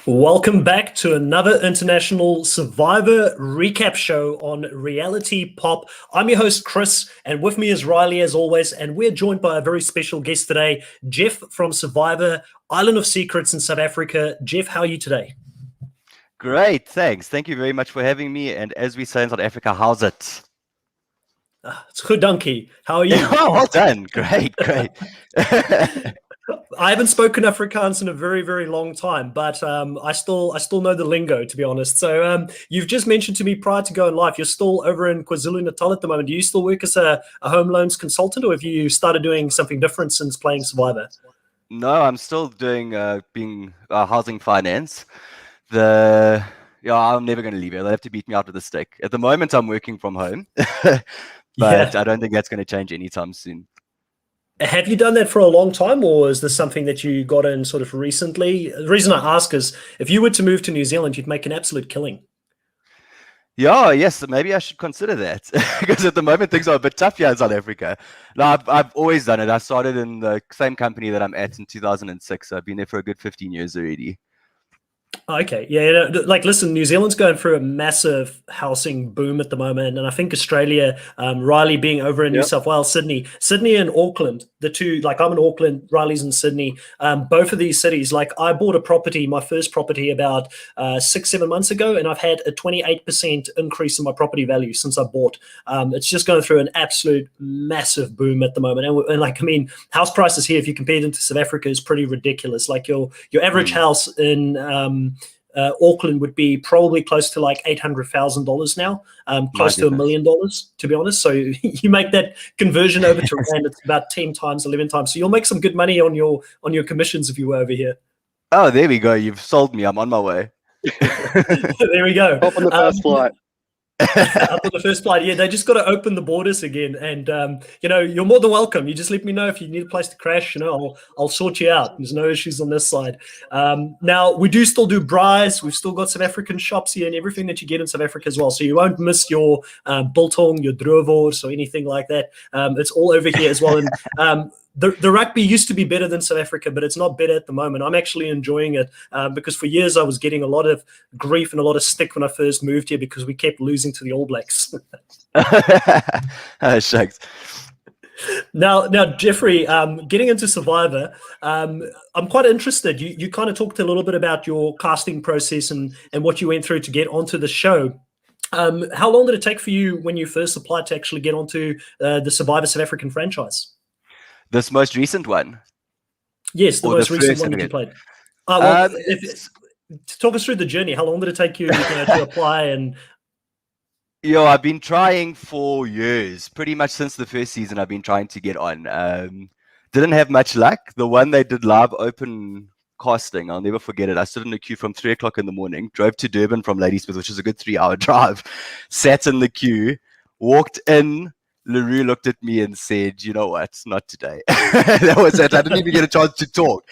Welcome back to another International Survivor recap show on Reality Pop. I'm your host, Chris, and with me is Riley as always, and we're joined by a very special guest today, Geoff from Survivor, Island of Secrets in South Africa. Geoff, how are you today? Great, thanks. Thank you very much for having me. And as we say in South Africa, how's it? It's good, donkey. How are you? Oh, well done. Great. I haven't spoken Afrikaans in a very, very long time, but I still know the lingo, to be honest. So you've just mentioned to me prior to going live, you're still over in KwaZulu-Natal at the moment. Do you still work as a home loans consultant, or have you started doing something different since playing Survivor? No, I'm still doing being housing finance. I'm never going to leave it. They'll have to beat me out with a stick. At the moment, I'm working from home, but I don't think that's going to change anytime soon. Have you done that for a long time, or is this something that you got in sort of recently? The reason I ask is if you were to move to New Zealand, you'd make an absolute killing. Yes, maybe I should consider that because at the moment things are a bit tough here in South Africa. No, I've always done it. I started in the same company that I'm at in 2006. So I've been there for a good 15 years already. Okay, yeah, like listen, New Zealand's going through a massive housing boom at the moment, and I think Australia, Riley being over in New South Wales, Sydney and Auckland, the two, like I'm in Auckland, Riley's in Sydney, both of these cities, like I bought a property, my first property about 6-7 months ago, and I've had a 28% increase in my property value since I bought. It's just going through an absolute massive boom at the moment, and like, I mean, house prices here, if you compare them to South Africa, is pretty ridiculous. Like your average house in Auckland would be probably close to like $800,000 now, close to $1 million, to be honest. So you make that conversion over to rand, it's about 10 times, 11 times. So you'll make some good money on your commissions if you were over here. Oh, there we go. You've sold me. I'm on my way. There we go. Hop on the first flight. Up on the first flight, yeah, they just got to open the borders again, and you're more than welcome. You just let me know if you need a place to crash. I'll sort you out. There's no issues on this side. Now we do still do braais. We've still got South African shops here and everything that you get in South Africa as well. So you won't miss your biltong, your droewors, or anything like that. It's all over here as well. And the rugby used to be better than South Africa, but it's not better at the moment. I'm actually enjoying it because for years I was getting a lot of grief and a lot of stick when I first moved here because we kept losing to the All Blacks. Shucks. Now, Geoffrey, getting into Survivor, I'm quite interested. You kind of talked a little bit about your casting process and what you went through to get onto the show. How long did it take for you when you first applied to actually get onto the Survivor South African franchise? This most recent one? Yes, the most recent one that you played. Talk us through the journey. How long did it take you to apply? And I've been trying for years. Pretty much since the first season, I've been trying to get on. Didn't have much luck. The one they did live open casting, I'll never forget it. I stood in the queue from 3 o'clock in the morning, drove to Durban from Ladysmith, which is a good 3-hour drive, sat in the queue, walked in. LaRue looked at me and said, "You know what? Not today." That was it. I didn't even get a chance to talk.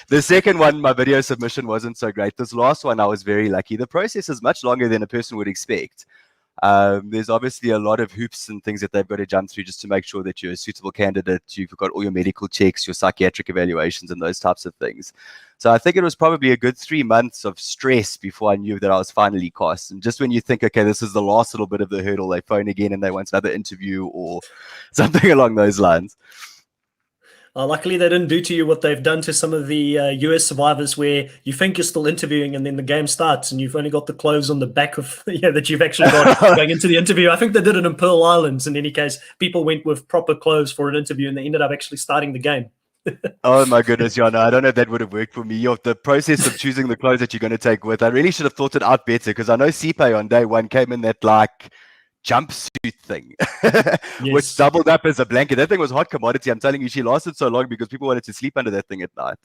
The second one, my video submission wasn't so great. This last one, I was very lucky. The process is much longer than a person would expect. There's obviously a lot of hoops and things that they've got to jump through just to make sure that you're a suitable candidate. You've got all your medical checks, your psychiatric evaluations, and those types of things. So I think it was probably a good 3 months of stress before I knew that I was finally cast. And just when you think, okay, this is the last little bit of the hurdle, they phone again and they want another interview or something along those lines. Luckily, they didn't do to you what they've done to some of the US survivors where you think you're still interviewing and then the game starts and you've only got the clothes on the back of that you've actually got going into the interview. I think they did it in Pearl Islands. In any case, people went with proper clothes for an interview and they ended up actually starting the game. Oh my goodness, no, I don't know if that would have worked for me. The process of choosing the clothes that you're going to take with, I really should have thought it out better because I know Sipe on day one came in that like jumpsuit thing, which doubled up as a blanket. That thing was hot commodity. I'm telling you, she lasted so long because people wanted to sleep under that thing at night.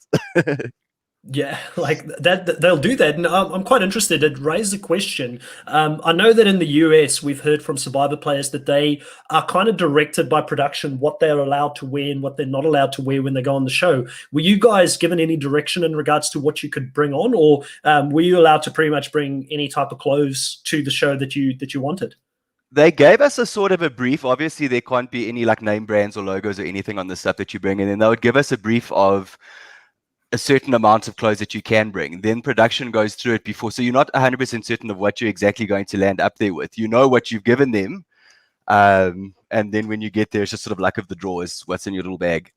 Yeah, like that, they'll do that. And I'm quite interested. It raised a question. I know that in the US, we've heard from Survivor players that they are kind of directed by production what they're allowed to wear and what they're not allowed to wear when they go on the show. Were you guys given any direction in regards to what you could bring on, or were you allowed to pretty much bring any type of clothes to the show that you wanted? They gave us a sort of a brief. Obviously, there can't be any like name brands or logos or anything on the stuff that you bring in. And they would give us a brief of a certain amount of clothes that you can bring. Then production goes through it before, so you're not 100% certain of what you're exactly going to land up there with. You know what you've given them, and then when you get there, it's just sort of luck of the draw is what's in your little bag.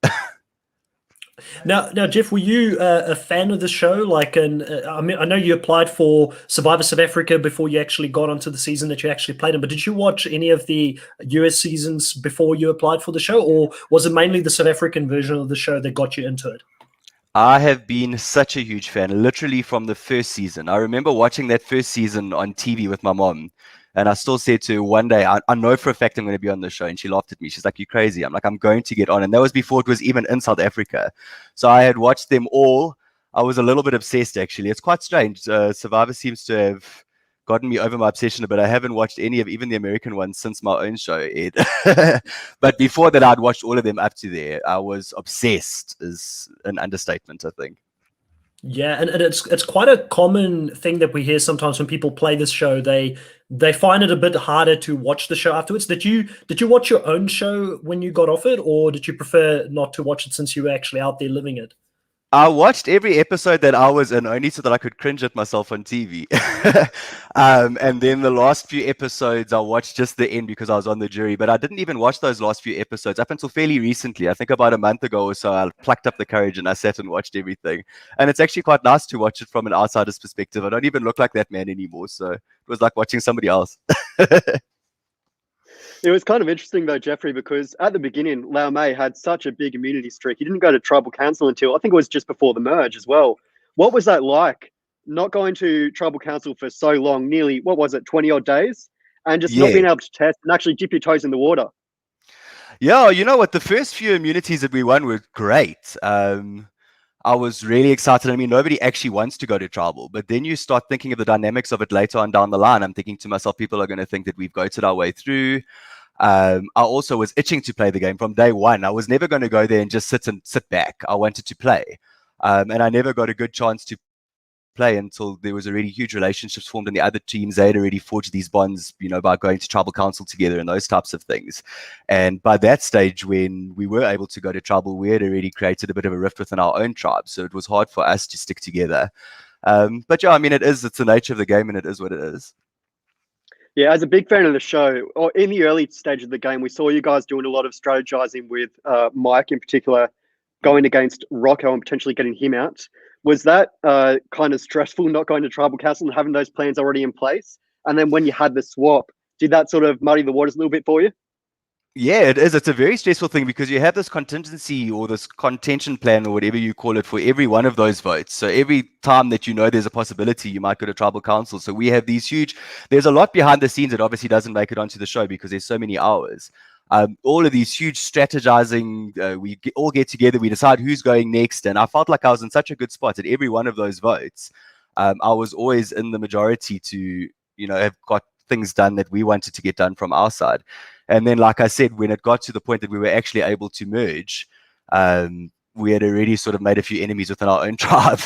Now, Jeff, were you a fan of the show? Like, I mean, I know you applied for Survivor South Africa before you actually got onto the season that you actually played in, but did you watch any of the US seasons before you applied for the show, or was it mainly the South African version of the show that got you into it? I have been such a huge fan, literally from the first season. I remember watching that first season on TV with my mom, and I still said to her one day, I know for a fact I'm going to be on the show. And she laughed at me. She's like, "You're crazy." I'm like, "I'm going to get on." And that was before it was even in South Africa. So I had watched them all. I was a little bit obsessed, actually. It's quite strange. Survivor seems to have gotten me over my obsession a bit. I haven't watched any of even the American ones since my own show, Ed. But before that, I'd watched all of them up to there. I was obsessed, is an understatement, I think. Yeah, and it's quite a common thing that we hear sometimes when people play this show. They find it a bit harder to watch the show afterwards. Did you watch your own show when you got off it, or did you prefer not to watch it since you were actually out there living it? I watched every episode that I was in only so that I could cringe at myself on TV. And then the last few episodes, I watched just the end because I was on the jury. But I didn't even watch those last few episodes up until fairly recently. I think about a month ago or so, I plucked up the courage and I sat and watched everything. And it's actually quite nice to watch it from an outsider's perspective. I don't even look like that man anymore. So it was like watching somebody else. It was kind of interesting though, Geoffrey, because at the beginning, Lau May had such a big immunity streak. He didn't go to Tribal Council until I think it was just before the merge as well. What was that like? Not going to Tribal Council for so long, nearly, what was it, 20 odd days? And just not being able to test and actually dip your toes in the water. Yeah, you know what? The first few immunities that we won were great. I was really excited. I mean, nobody actually wants to go to tribal, but then you start thinking of the dynamics of it later on down the line. I'm thinking to myself, people are going to think that we've goated our way through. I also was itching to play the game from day one. I was never going to go there and just sit back. I wanted to play. And I never got a good chance to play until there was already huge relationships formed in the other teams. They had already forged these bonds, you know, by going to tribal council together and those types of things. And by that stage, when we were able to go to tribal, we had already created a bit of a rift within our own tribe. So it was hard for us to stick together. But yeah, I mean, it's the nature of the game and it is what it is. Yeah, as a big fan of the show, or in the early stage of the game, we saw you guys doing a lot of strategizing with Mike in particular, going against Rocco and potentially getting him out. Was that kind of stressful not going to Tribal Council and having those plans already in place? And then when you had the swap, did that sort of muddy the waters a little bit for you? Yeah, it is. It's a very stressful thing because you have this contingency or this contention plan or whatever you call it for every one of those votes. So every time that you know there's a possibility, you might go to tribal council. So we have these huge, there's a lot behind the scenes that obviously doesn't make it onto the show because there's so many hours. All of these huge strategizing, we all get together, we decide who's going next. And I felt like I was in such a good spot at every one of those votes. I was always in the majority to, you know, have got things done that we wanted to get done from our side. And then, like I said, when it got to the point that we were actually able to merge, we had already sort of made a few enemies within our own tribe.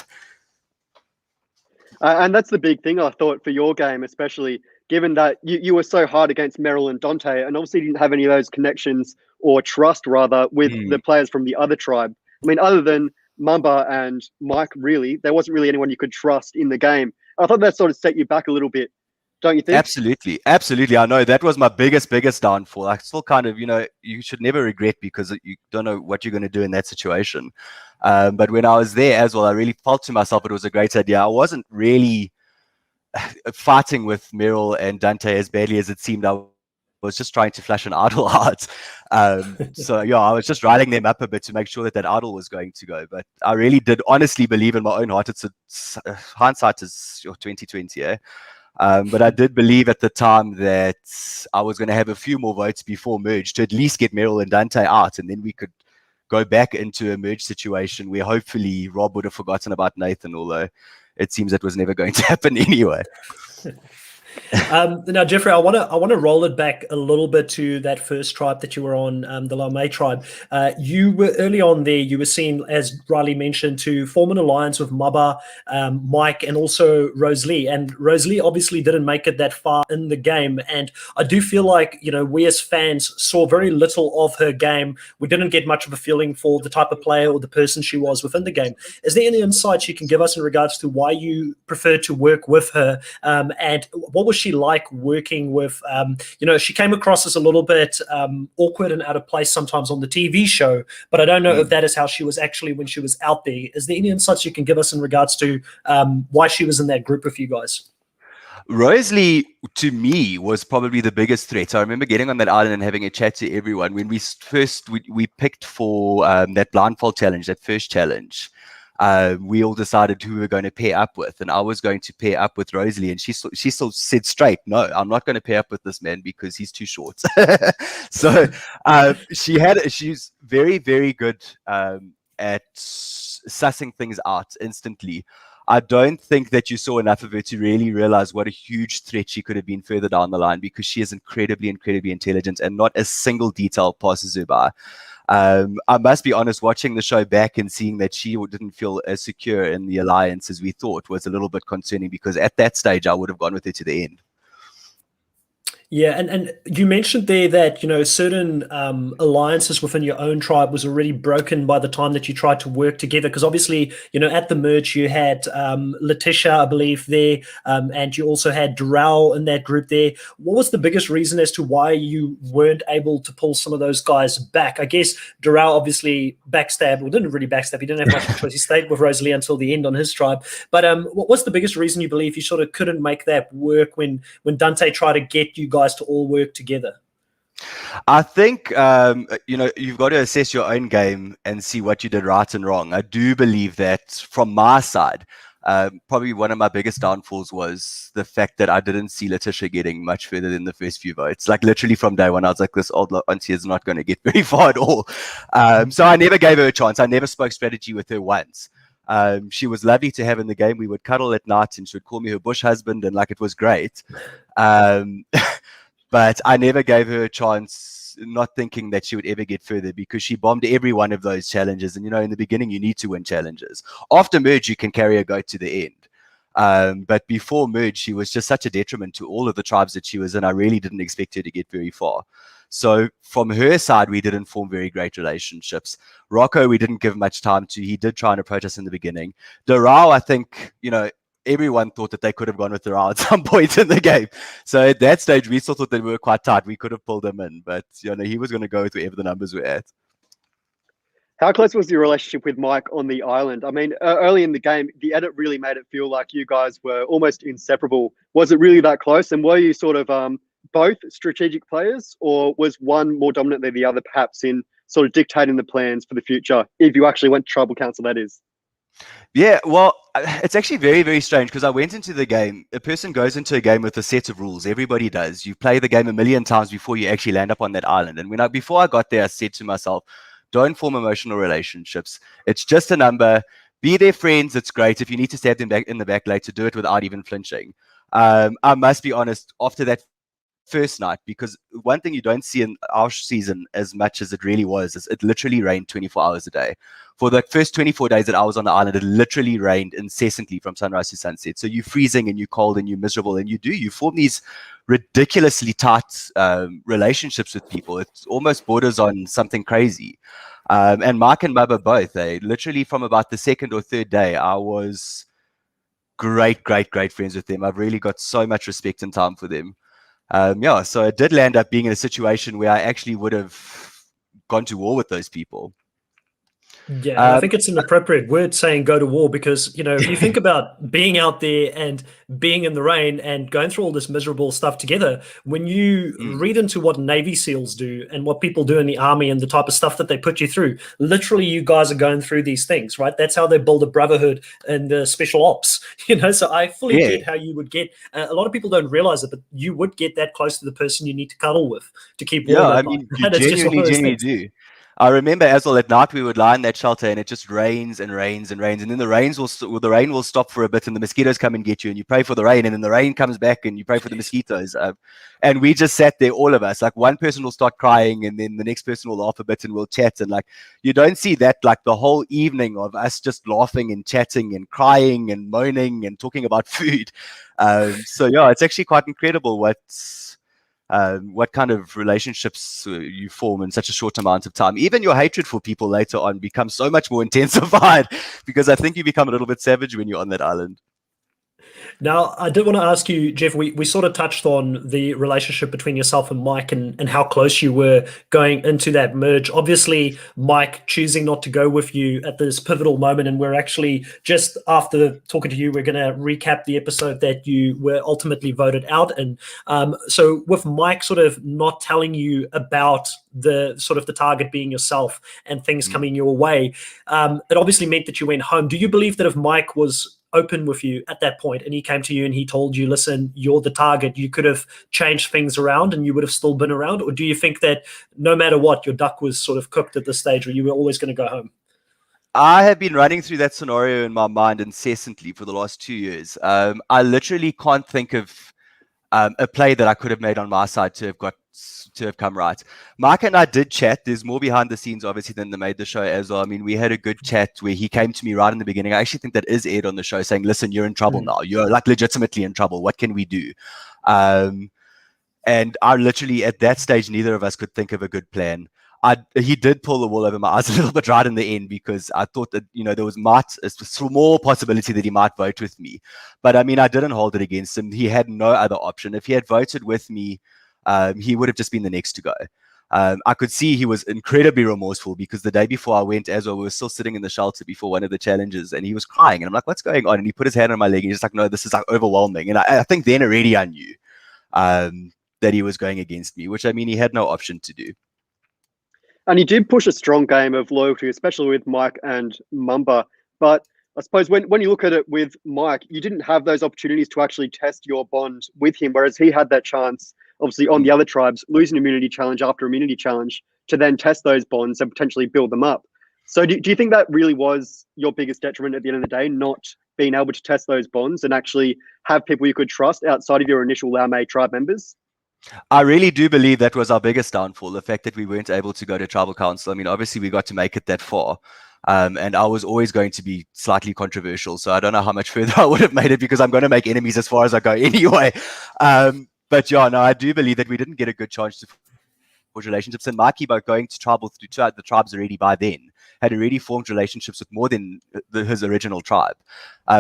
And that's the big thing, I thought, for your game, especially given that you were so hard against Merrill and Dante and obviously didn't have any of those connections or trust, rather, with the players from the other tribe. I mean, other than Mamba and Mike, really, there wasn't really anyone you could trust in the game. I thought that sort of set you back a little bit. Don't you think? Absolutely. Absolutely. I know that was my biggest downfall. I still kind of, you know, you should never regret because you don't know what you're going to do in that situation. But when I was there as well, I really felt to myself it was a great idea. I wasn't really fighting with Merrill and Dante as badly as it seemed. I was just trying to flash an idol out. So, yeah, I was just riling them up a bit to make sure that idol was going to go. But I really did honestly believe in my own heart. Hindsight is 2020, eh? But I did believe at the time that I was going to have a few more votes before merge to at least get Merrill and Dante out, and then we could go back into a merge situation where hopefully Rob would have forgotten about Nathan, although it seems that was never going to happen anyway. Now, Geoffrey, I want to roll it back a little bit to that first tribe that you were on, the Lamé tribe. You were early on there. You were seen, as Riley mentioned, to form an alliance with Maba, Mike, and also Rosalie. And Rosalie obviously didn't make it that far in the game. And I do feel like we as fans saw very little of her game. We didn't get much of a feeling for the type of player or the person she was within the game. Is there any insights you can give us in regards to why you preferred to work with her, and what was she like working with? She came across as a little bit awkward and out of place sometimes on the TV show, but I don't know if that is how she was actually when she was out there. Is there any insights you can give us in regards to why she was in that group with you guys? Rosalie, to me, was probably the biggest threat. I remember getting on that island and having a chat to everyone. When we picked for that blindfold challenge, that first challenge, we all decided who we were going to pair up with, and I was going to pair up with Rosalie, and she still said straight, no, I'm not going to pair up with this man because he's too short. So she's very, very good at sussing things out instantly. I don't think that you saw enough of her to really realize what a huge threat she could have been further down the line, because she is incredibly, incredibly intelligent and not a single detail passes her by. I must be honest, watching the show back and seeing that she didn't feel as secure in the alliance as we thought was a little bit concerning, because at that stage I would have gone with her to the end. Yeah, and you mentioned there that certain alliances within your own tribe was already broken by the time that you tried to work together, because obviously at the merge you had Letitia, I believe, there, and you also had Durrell in that group there. What was the biggest reason as to why you weren't able to pull some of those guys back? I guess Durrell obviously backstabbed, or didn't really backstab. He didn't have much of a choice. He stayed with Rosalie until the end on his tribe. But what's the biggest reason you believe you sort of couldn't make that work when Dante tried to get you guys to all work together? I think you've got to assess your own game and see what you did right and wrong. I do believe that from my side, probably one of my biggest downfalls was the fact that I didn't see Letitia getting much further than the first few votes. Like literally from day one, I was like, this old auntie is not going to get very far at all. So I never gave her a chance. I never spoke strategy with her once. She was lovely to have in the game. We would cuddle at night and she would call me her bush husband, and like it was great. But I never gave her a chance, not thinking that she would ever get further, because she bombed every one of those challenges. And, in the beginning, you need to win challenges. After merge, you can carry a goat to the end. But before merge, she was just such a detriment to all of the tribes that she was in. I really didn't expect her to get very far. So from her side, we didn't form very great relationships. Rocco, we didn't give much time to. He did try and approach us in the beginning. Durrell, I think, everyone thought that they could have gone with Durrell at some point in the game. So at that stage, we still thought that we were quite tight. We could have pulled him in, but he was going to go with wherever the numbers were at. How close was your relationship with Mike on the island? I mean, early in the game, the edit really made it feel like you guys were almost inseparable. Was it really that close? And were you sort of both strategic players, or was one more dominant than the other, perhaps in sort of dictating the plans for the future, if you actually went to tribal council, that is? Yeah, well, it's actually very, very strange, because I went into the game. A person goes into a game with a set of rules. Everybody does. You play the game a million times before you actually land up on that island. And before I got there, I said to myself, don't form emotional relationships. It's just a number. Be their friends. It's great. If you need to stab them back in the back later, do it without even flinching. I must be honest, after that first night, because one thing you don't see in our season as much as it really was is it literally rained 24 hours a day. For the first 24 days that I was on the island, it literally rained incessantly from sunrise to sunset. So you're freezing and you're cold and you're miserable, and you form these ridiculously tight relationships with people. It almost borders on something crazy. And Mark and Bubba both, literally from about the second or third day, I was great friends with them. I've really got so much respect and time for them. So it did land up being in a situation where I actually would have gone to war with those people. Yeah, I think it's an appropriate word saying go to war, because, if you think about being out there and being in the rain and going through all this miserable stuff together, when you read into what Navy SEALs do and what people do in the army and the type of stuff that they put you through, literally you guys are going through these things, right? That's how they build a brotherhood and the special ops, so I fully get how you would get, a lot of people don't realize it, but you would get that close to the person you need to cuddle with to keep warm. Yeah, I mean, you genuinely do. I remember as well at night we would lie in that shelter and it just rains and rains and rains, and then the rain will stop for a bit and the mosquitoes come and get you, and you pray for the rain, and then the rain comes back and you pray for the mosquitoes. And we just sat there, all of us. Like one person will start crying and then the next person will laugh a bit and we'll chat, and like you don't see that like the whole evening of us just laughing and chatting and crying and moaning and talking about food. So yeah, it's actually quite incredible what kind of relationships you form in such a short amount of time. Even your hatred for people later on becomes so much more intensified because I think you become a little bit savage when you're on that island. Now, I did want to ask you, Jeff, we sort of touched on the relationship between yourself and Mike and how close you were going into that merge. Obviously, Mike choosing not to go with you at this pivotal moment, and we're actually, just after talking to you, we're going to recap the episode that you were ultimately voted out. And so with Mike sort of not telling you about the sort of the target being yourself and things coming your way, it obviously meant that you went home. Do you believe that if Mike was open with you at that point and he came to you and he told you, listen, you're the target, you could have changed things around and you would have still been around? Or do you think that no matter what, your duck was sort of cooked at this stage where you were always going to go home? I have been running through that scenario in my mind incessantly for the last 2 years. I literally can't think of a play that I could have made on my side to have come right. Mike and I did chat. There's more behind the scenes, obviously, than the made the show as well. I mean, we had a good chat where he came to me right in the beginning. I actually think that is aired on the show, saying, listen, you're in trouble now. You're like legitimately in trouble. What can we do? And I literally, at that stage, neither of us could think of a good plan. He did pull the wool over my eyes a little bit right in the end because I thought that, there was a small possibility that he might vote with me. But I mean, I didn't hold it against him. He had no other option. If he had voted with me, he would have just been the next to go. I could see he was incredibly remorseful because the day before I went as well, we were still sitting in the shelter before one of the challenges and he was crying. And I'm like, what's going on? And he put his hand on my leg and he's just like, no, this is like overwhelming. And I think then already I knew that he was going against me, which I mean, he had no option to do. And he did push a strong game of loyalty, especially with Mike and Mumba. But I suppose when you look at it with Mike, you didn't have those opportunities to actually test your bond with him, whereas he had that chance, obviously, on the other tribes, losing immunity challenge after immunity challenge to then test those bonds and potentially build them up. So do you think that really was your biggest detriment at the end of the day, not being able to test those bonds and actually have people you could trust outside of your initial Laumei tribe members? I really do believe that was our biggest downfall, the fact that we weren't able to go to tribal council. I mean, obviously we got to make it that far. And I was always going to be slightly controversial. So I don't know how much further I would have made it because I'm going to make enemies as far as I go anyway. But yeah, no, I do believe that we didn't get a good chance to forge relationships. And Mikey, by going to tribal through the tribes already by then, had already formed relationships with more than his original tribe.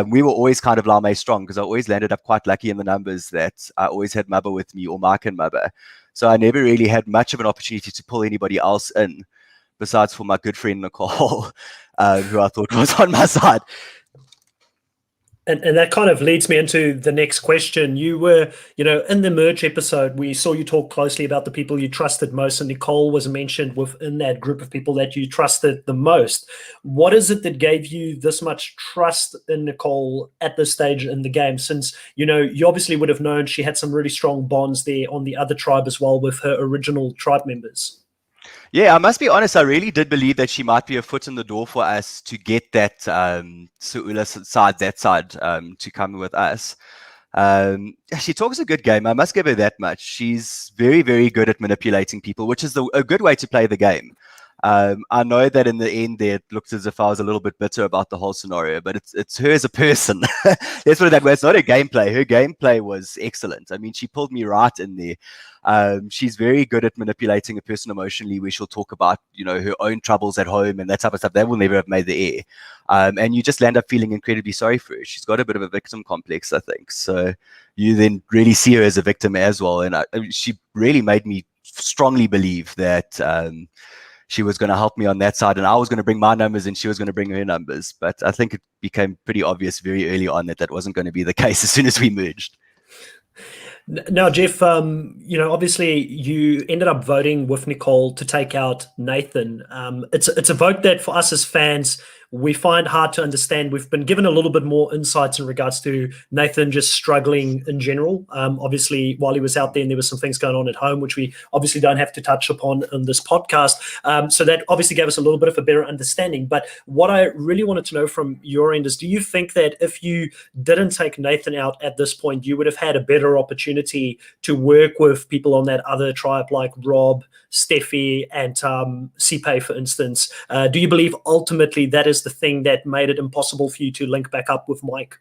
We were always kind of Laumei strong because I always landed up quite lucky in the numbers that I always had Mubba with me or Mike and Mubba. So I never really had much of an opportunity to pull anybody else in besides for my good friend Nicole, who I thought was on my side. And that kind of leads me into the next question. You were, in the merge episode, we saw you talk closely about the people you trusted most, and Nicole was mentioned within that group of people that you trusted the most. What is it that gave you this much trust in Nicole at this stage in the game? Since, you obviously would have known she had some really strong bonds there on the other tribe as well with her original tribe members. Yeah, I must be honest, I really did believe that she might be a foot in the door for us to get that Su'ula side, to come with us. She talks a good game. I must give her that much. She's very, very good at manipulating people, which is a good way to play the game. I know that in the end there, it looked as if I was a little bit bitter about the whole scenario, but it's her as a person. Let's put it that way. It's not her gameplay. Her gameplay was excellent. I mean, she pulled me right in there. She's very good at manipulating a person emotionally, where she'll talk about, her own troubles at home and that type of stuff. That will never have made the air. And you just land up feeling incredibly sorry for her. She's got a bit of a victim complex, I think. So you then really see her as a victim as well. And she really made me strongly believe that she was going to help me on that side, and I was going to bring my numbers and she was going to bring her numbers. But I think it became pretty obvious very early on that wasn't going to be the case as soon as we merged. Now, Jeff, obviously you ended up voting with Nicole to take out Nathan. It's a vote that for us as fans, we find hard to understand. We've been given a little bit more insights in regards to Nathan just struggling in general. Obviously, while he was out there, and there were some things going on at home, which we obviously don't have to touch upon in this podcast. So that obviously gave us a little bit of a better understanding. But what I really wanted to know from your end is, do you think that if you didn't take Nathan out at this point, you would have had a better opportunity to work with people on that other tribe like Rob, Steffi, and Sipe, for instance? Do you believe ultimately that is the thing that made it impossible for you to link back up with Mike?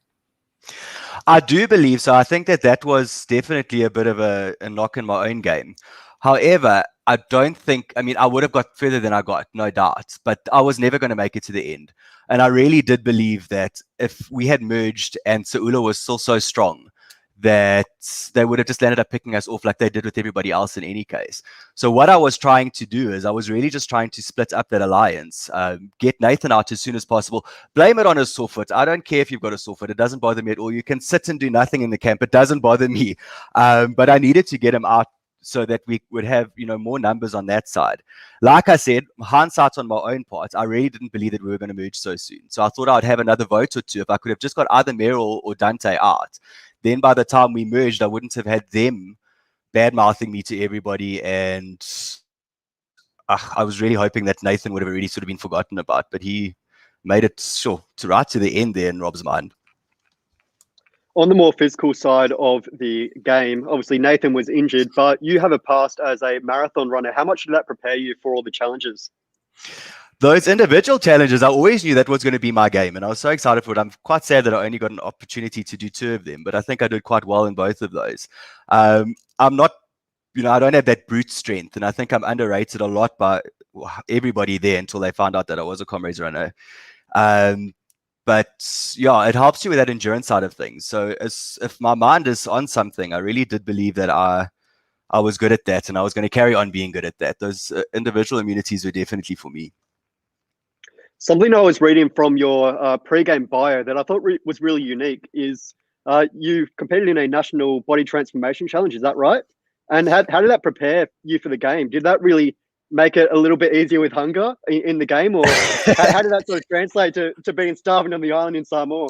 I do believe so. I think that was definitely a bit of a knock in my own game. However, I don't think, I mean, I would have got further than I got, no doubt, but I was never going to make it to the end. And I really did believe that if we had merged and Saula was still so strong, that they would have just ended up picking us off like they did with everybody else in any case. So what I was trying to do is I was really just trying to split up that alliance, get Nathan out as soon as possible, blame it on his sore foot. I don't care if you've got a sore foot. It doesn't bother me at all. You can sit and do nothing in the camp. It doesn't bother me. But I needed to get him out so that we would have, more numbers on that side. Like I said, hindsight on my own part, I really didn't believe that we were going to merge so soon. So I thought I'd have another vote or two if I could have just got either Merrill or Dante out. Then by the time we merged, I wouldn't have had them bad-mouthing me to everybody. And I was really hoping that Nathan would have already sort of been forgotten about. But he made it right to the end there in Rob's mind. On the more physical side of the game, obviously Nathan was injured, but you have a past as a marathon runner. How much did that prepare you for all the challenges? Those individual challenges, I always knew that was going to be my game, and I was so excited for it. I'm quite sad that I only got an opportunity to do 2 of them, but I think I did quite well in both of those. I'm not, I don't have that brute strength, and I think I'm underrated a lot by everybody there until they found out that I was a comrades runner. But yeah, it helps you with that endurance side of things. So if my mind is on something, I really did believe that I was good at that, and I was going to carry on being good at that. Those individual immunities were definitely for me. Something I was reading from your pre-game bio that I thought was really unique is you competed in a national body transformation challenge. Is that right? And how did that prepare you for the game? Did that really make it a little bit easier with hunger in the game, or how did that sort of translate to being starving on the island in Samoa?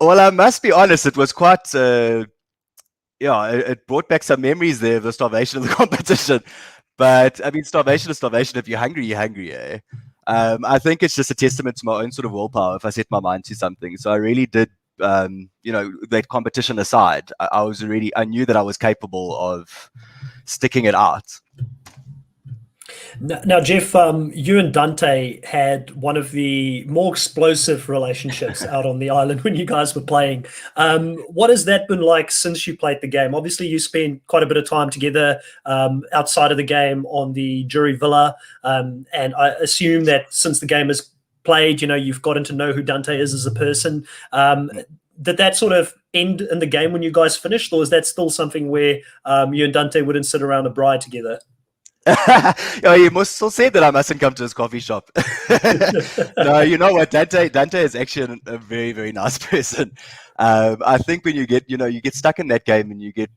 Well, I must be honest, it was quite, it brought back some memories there of the starvation of the competition. But I mean, starvation is starvation. If you're hungry, you're hungry. Eh? I think it's just a testament to my own sort of willpower if I set my mind to something. So I really did, that competition aside, I knew that I was capable of sticking it out. Now, Jeff, you and Dante had one of the more explosive relationships out on the island when you guys were playing. What has that been like since you played the game? Obviously, you spent quite a bit of time together outside of the game on the jury villa. And I assume that since the game has played, you've gotten to know who Dante is as a person. Did that sort of end in the game when you guys finished, or is that still something where you and Dante wouldn't sit around a braai together? You must still say that I mustn't come to his coffee shop. No, you know what? Dante is actually a very, very nice person. I think when you get stuck in that game and you get,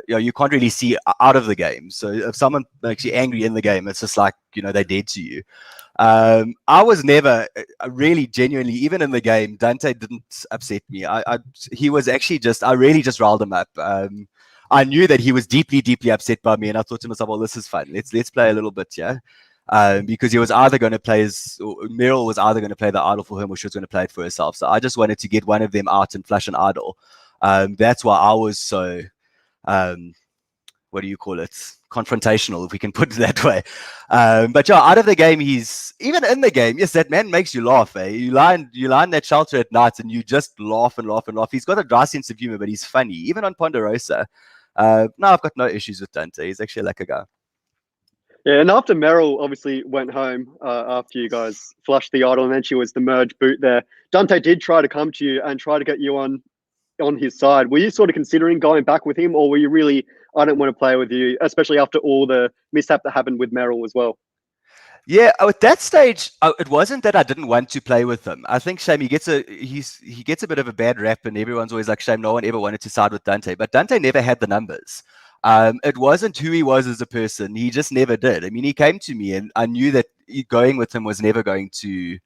you can't really see out of the game. So if someone makes you angry in the game, it's just like, they're dead to you. I was never really genuinely, even in the game, Dante didn't upset me. He was actually I really just riled him up. I knew that he was deeply, deeply upset by me, and I thought to myself, well, this is fun. Let's play a little bit, yeah? Because he was either going to play Meryl was either going to play the idol for him, or she was going to play it for herself. So I just wanted to get one of them out and flush an idol. That's why I was so, what do you call it? Confrontational, if we can put it that way. But yeah, out of the game, even in the game, yes, that man makes you laugh. Eh? You lie in that shelter at night and you just laugh and laugh and laugh. He's got a dry sense of humor, but he's funny. Even on Ponderosa. No, I've got no issues with Dante. He's actually like a guy. Yeah, and after Meryl obviously went home after you guys flushed the idol, and then she was the merge boot there, Dante did try to come to you and try to get you on his side. Were you sort of considering going back with him, or were you really, I don't want to play with you, especially after all the mishap that happened with Meryl as well? Yeah, at that stage, it wasn't that I didn't want to play with him. I think Shame he gets a bit of a bad rap, and everyone's always like, Shame, no one ever wanted to side with Dante, but Dante never had the numbers. It wasn't who he was as a person. He just never did. I mean, he came to me, and I knew that going with him was never going to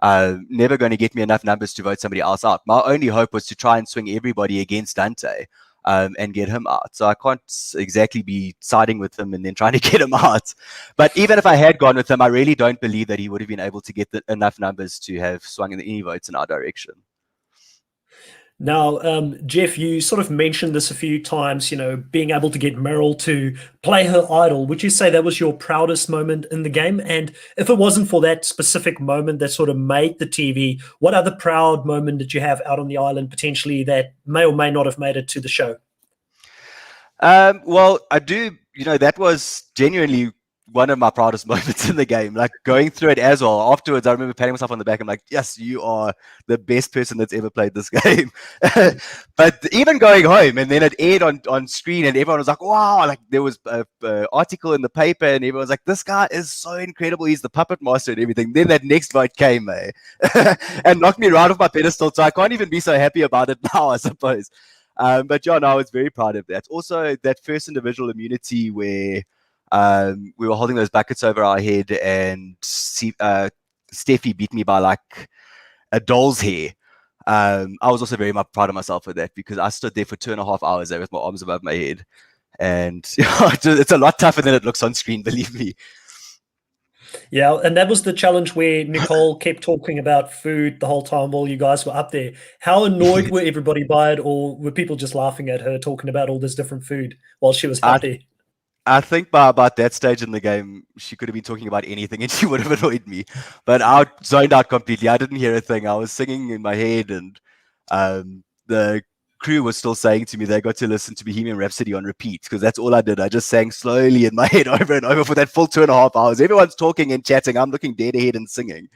never going to get me enough numbers to vote somebody else out. My only hope was to try and swing everybody against Dante and get him out. So I can't exactly be siding with him and then trying to get him out. But even if I had gone with him, I really don't believe that he would have been able to get enough numbers to have swung any votes in our direction. Now, Jeff, you sort of mentioned this a few times, being able to get Meryl to play her idol. Would you say that was your proudest moment in the game? And if it wasn't for that specific moment that sort of made the TV, what other proud moment did you have out on the island potentially that may or may not have made it to the show? Well, I do, that was genuinely one of my proudest moments in the game, like going through it as well. Afterwards, I remember patting myself on the back. I'm like, yes, you are the best person that's ever played this game. But even going home and then it aired on screen and everyone was like, wow, like there was an article in the paper and everyone was like, this guy is so incredible. He's the puppet master and everything. Then that next vote came, and knocked me right off my pedestal. So I can't even be so happy about it now, I suppose. But John, I was very proud of that. Also, that first individual immunity where we were holding those buckets over our head and Steffi beat me by like a doll's hair. I was also very proud of myself for that because I stood there for 2.5 hours there with my arms above my head. And it's a lot tougher than it looks on screen, believe me. Yeah, and that was the challenge where Nicole kept talking about food the whole time while you guys were up there. How annoyed were everybody by it, or were people just laughing at her talking about all this different food while she was up there? I think by about that stage in the game, she could have been talking about anything and she would have annoyed me. But I zoned out completely. I didn't hear a thing. I was singing in my head, and the crew was still saying to me they got to listen to Bohemian Rhapsody on repeat because that's all I did. I just sang slowly in my head over and over for that full 2.5 hours. Everyone's talking and chatting. I'm looking dead ahead and singing.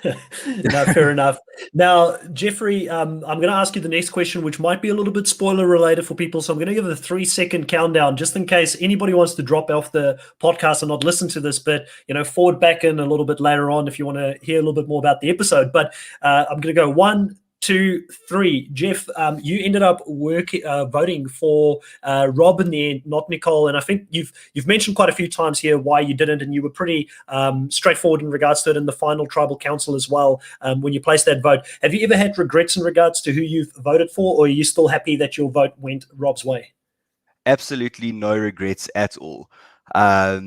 No, fair enough. Now, Geoffrey, I'm going to ask you the next question, which might be a little bit spoiler related for people. So I'm going to give a 3-second countdown just in case anybody wants to drop off the podcast and not listen to this, but, forward back in a little bit later on if you want to hear a little bit more about the episode. But I'm going to go 1, 2, 3. Jeff, you ended up voting for Rob in the end, not Nicole. And I think you've mentioned quite a few times here why you didn't, and you were pretty straightforward in regards to it in the final tribal council as well when you placed that vote. Have you ever had regrets in regards to who you've voted for, or are you still happy that your vote went Rob's way? Absolutely no regrets at all. I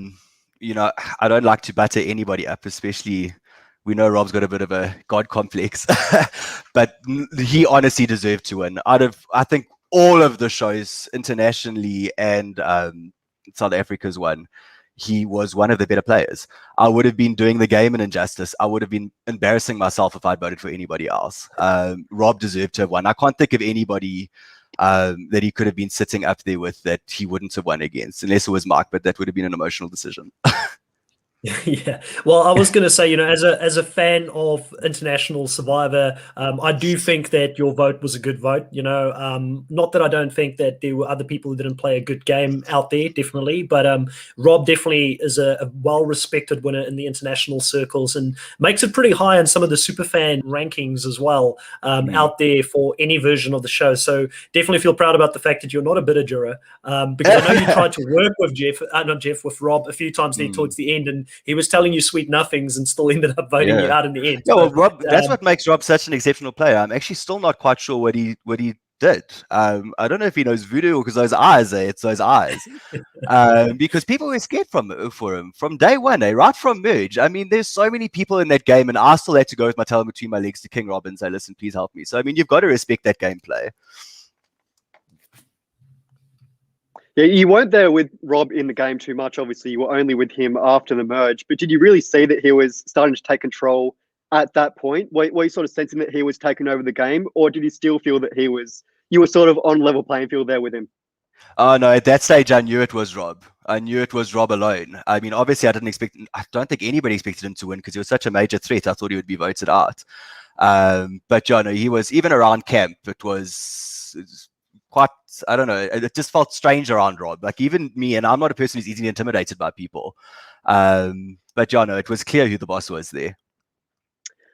don't like to butter anybody up, especially we know Rob's got a bit of a God complex, but he honestly deserved to win. Out of, I think, all of the shows internationally and South Africa's one, he was one of the better players. I would have been doing the game an injustice. I would have been embarrassing myself if I'd voted for anybody else. Rob deserved to have won. I can't think of anybody that he could have been sitting up there with that he wouldn't have won against, unless it was Mark, but that would have been an emotional decision. Yeah, well, I was going to say, as a fan of International Survivor, I do think that your vote was a good vote. Not that I don't think that there were other people who didn't play a good game out there, definitely, but Rob definitely is a well-respected winner in the international circles and makes it pretty high in some of the superfan rankings as well out there for any version of the show. So definitely feel proud about the fact that you're not a bitter juror, because I know you tried to work with with Rob a few times there towards the end, and he was telling you sweet nothings and still ended up voting you out in the end. Yeah, well, Rob, that's what makes Rob such an exceptional player. I'm actually still not quite sure what he did. I don't know if he knows voodoo or because those eyes, it's those eyes. Because people were scared for him from day one, right from merge. I mean, there's so many people in that game, and I still had to go with my tail between my legs to King Rob and say, listen, please help me. So, I mean, you've got to respect that gameplay. Yeah, you weren't there with Rob in the game too much. Obviously, you were only with him after the merge. But did you really see that he was starting to take control at that point? Were you sort of sensing that he was taking over the game, or did you still feel that you were sort of on level playing field there with him? Oh no, at that stage I knew it was Rob. I knew it was Rob alone. I mean, obviously I don't think anybody expected him to win because he was such a major threat. I thought he would be voted out. But yeah, no, he was, even around camp, it was quite, I don't know, it just felt strange around Rob. Like even me, and I'm not a person who's easily intimidated by people. But yeah, no, it was clear who the boss was there.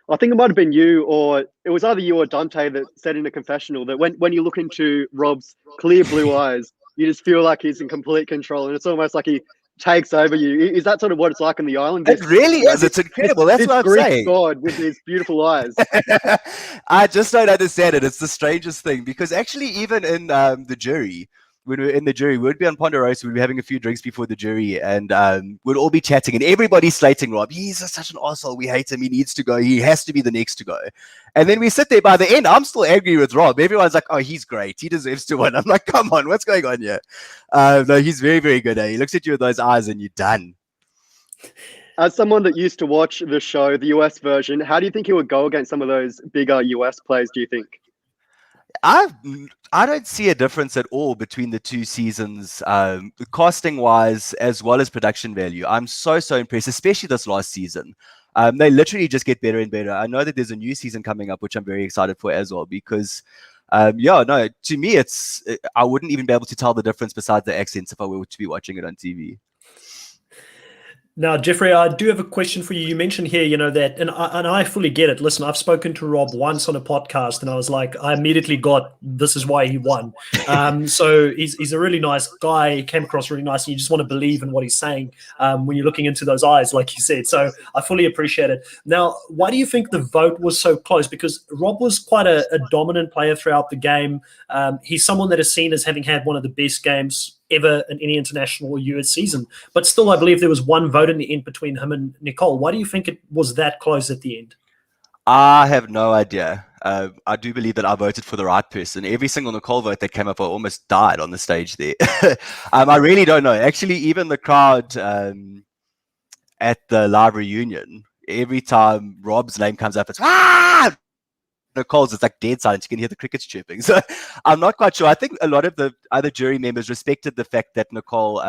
I think it might have been you, or it was either you or Dante that said in a confessional that when you look into Rob's clear blue eyes, you just feel like he's in complete control. And it's almost like he takes over you. Is that sort of what it's like on the island? It really is. It's incredible. That's this what I'm Greek saying. god with these beautiful eyes. I just don't understand it. It's the strangest thing because actually, even in the jury, when we were in the jury, we'd be on Ponderosa, we'd be having a few drinks before the jury, and we'd all be chatting, and everybody's slating Rob. He's such an arsehole. We hate him. He needs to go. He has to be the next to go. And then we sit there. By the end, I'm still angry with Rob. Everyone's like, "Oh, he's great. He deserves to win." I'm like, "Come on, what's going on here?" No, he's very, very good. He looks at you with those eyes, and you're done. As someone that used to watch the show, the US version, how do you think he would go against some of those bigger US players, do you think? I don't see a difference at all between the two seasons, casting wise as well as production value. I'm so impressed, especially this last season. They literally just get better and better. I know that there's a new season coming up, which I'm very excited for as well, because to me, I wouldn't even be able to tell the difference besides the accents if I were to be watching it on TV. Now, Geoffrey, I do have a question for you. You mentioned here, that, and I fully get it. Listen, I've spoken to Rob once on a podcast, and I was like, I immediately got, this is why he won. So he's a really nice guy. He came across really nice, and you just want to believe in what he's saying when you're looking into those eyes, like you said. So I fully appreciate it. Now, why do you think the vote was so close? Because Rob was quite a dominant player throughout the game. He's someone that is seen as having had one of the best games ever in any international or US season. But still, I believe there was one vote in the end between him and Nicole. Why do you think it was that close at the end? I have no idea. I do believe that I voted for the right person. Every single Nicole vote that came up, I almost died on the stage there. I really don't know. Actually, even the crowd at the live reunion, every time Rob's name comes up, it's "Ah!" Nicole's, it's like dead silence. You can hear the crickets chirping. So I'm not quite sure. I think a lot of the other jury members respected the fact that Nicole,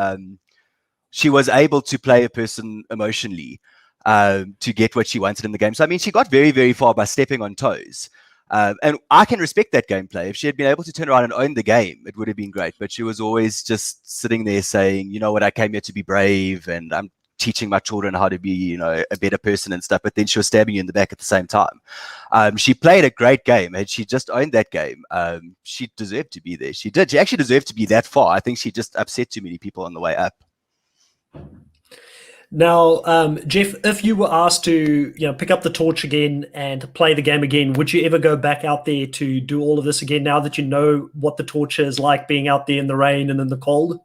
she was able to play a person emotionally to get what she wanted in the game. So, I mean, she got very, very far by stepping on toes. And I can respect that gameplay. If she had been able to turn around and own the game, it would have been great. But she was always just sitting there saying, you know what, I came here to be brave and I'm teaching my children how to be, a better person and stuff. But then she was stabbing you in the back at the same time. She played a great game. Had she just owned that game, she deserved to be there. She did. She actually deserved to be that far. I think she just upset too many people on the way up. Now, Jeff, if you were asked to, pick up the torch again and play the game again, would you ever go back out there to do all of this again now that you know what the torch is like being out there in the rain and in the cold?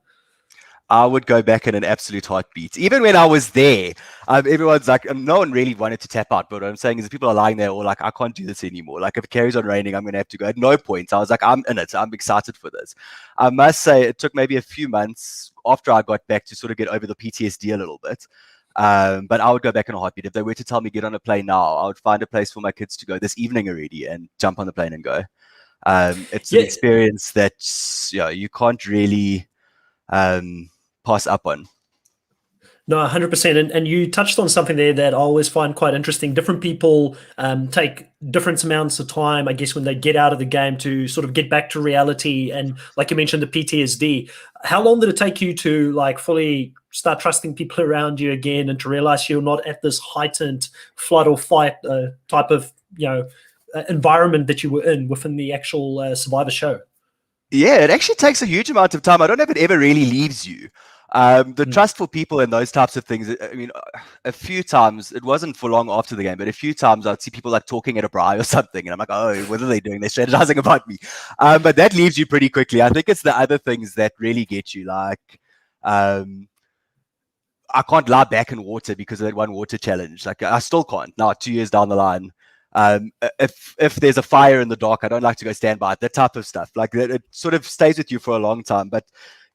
I would go back in an absolute heartbeat. Even when I was there, everyone's like, no one really wanted to tap out. But what I'm saying is people are lying there or like, I can't do this anymore. Like if it carries on raining, I'm going to have to go. At no point, I was like, I'm in it. I'm excited for this. I must say it took maybe a few months after I got back to sort of get over the PTSD a little bit. But I would go back in a heartbeat. If they were to tell me get on a plane now, I would find a place for my kids to go this evening already and jump on the plane and go. It's an experience that you can't really pass up on. No, 100%. And you touched on something there that I always find quite interesting. Different people take different amounts of time, I guess, when they get out of the game to sort of get back to reality. And like you mentioned, the PTSD. How long did it take you to like fully start trusting people around you again and to realize you're not at this heightened flood or fight type of, environment that you were in within the actual Survivor show? Yeah, it actually takes a huge amount of time. I don't know if it ever really leaves you. The trust for people and those types of things. I mean, a few times, it wasn't for long after the game, but a few times I'd see people like talking at a braai or something. And I'm like, oh, what are they doing? They're strategizing about me. But that leaves you pretty quickly. I think it's the other things that really get you. Like, I can't lie back in water because of that one water challenge. Like, I still can't now, 2 years down the line. If there's a fire in the dark, I don't like to go stand by it. That type of stuff. Like, it sort of stays with you for a long time. But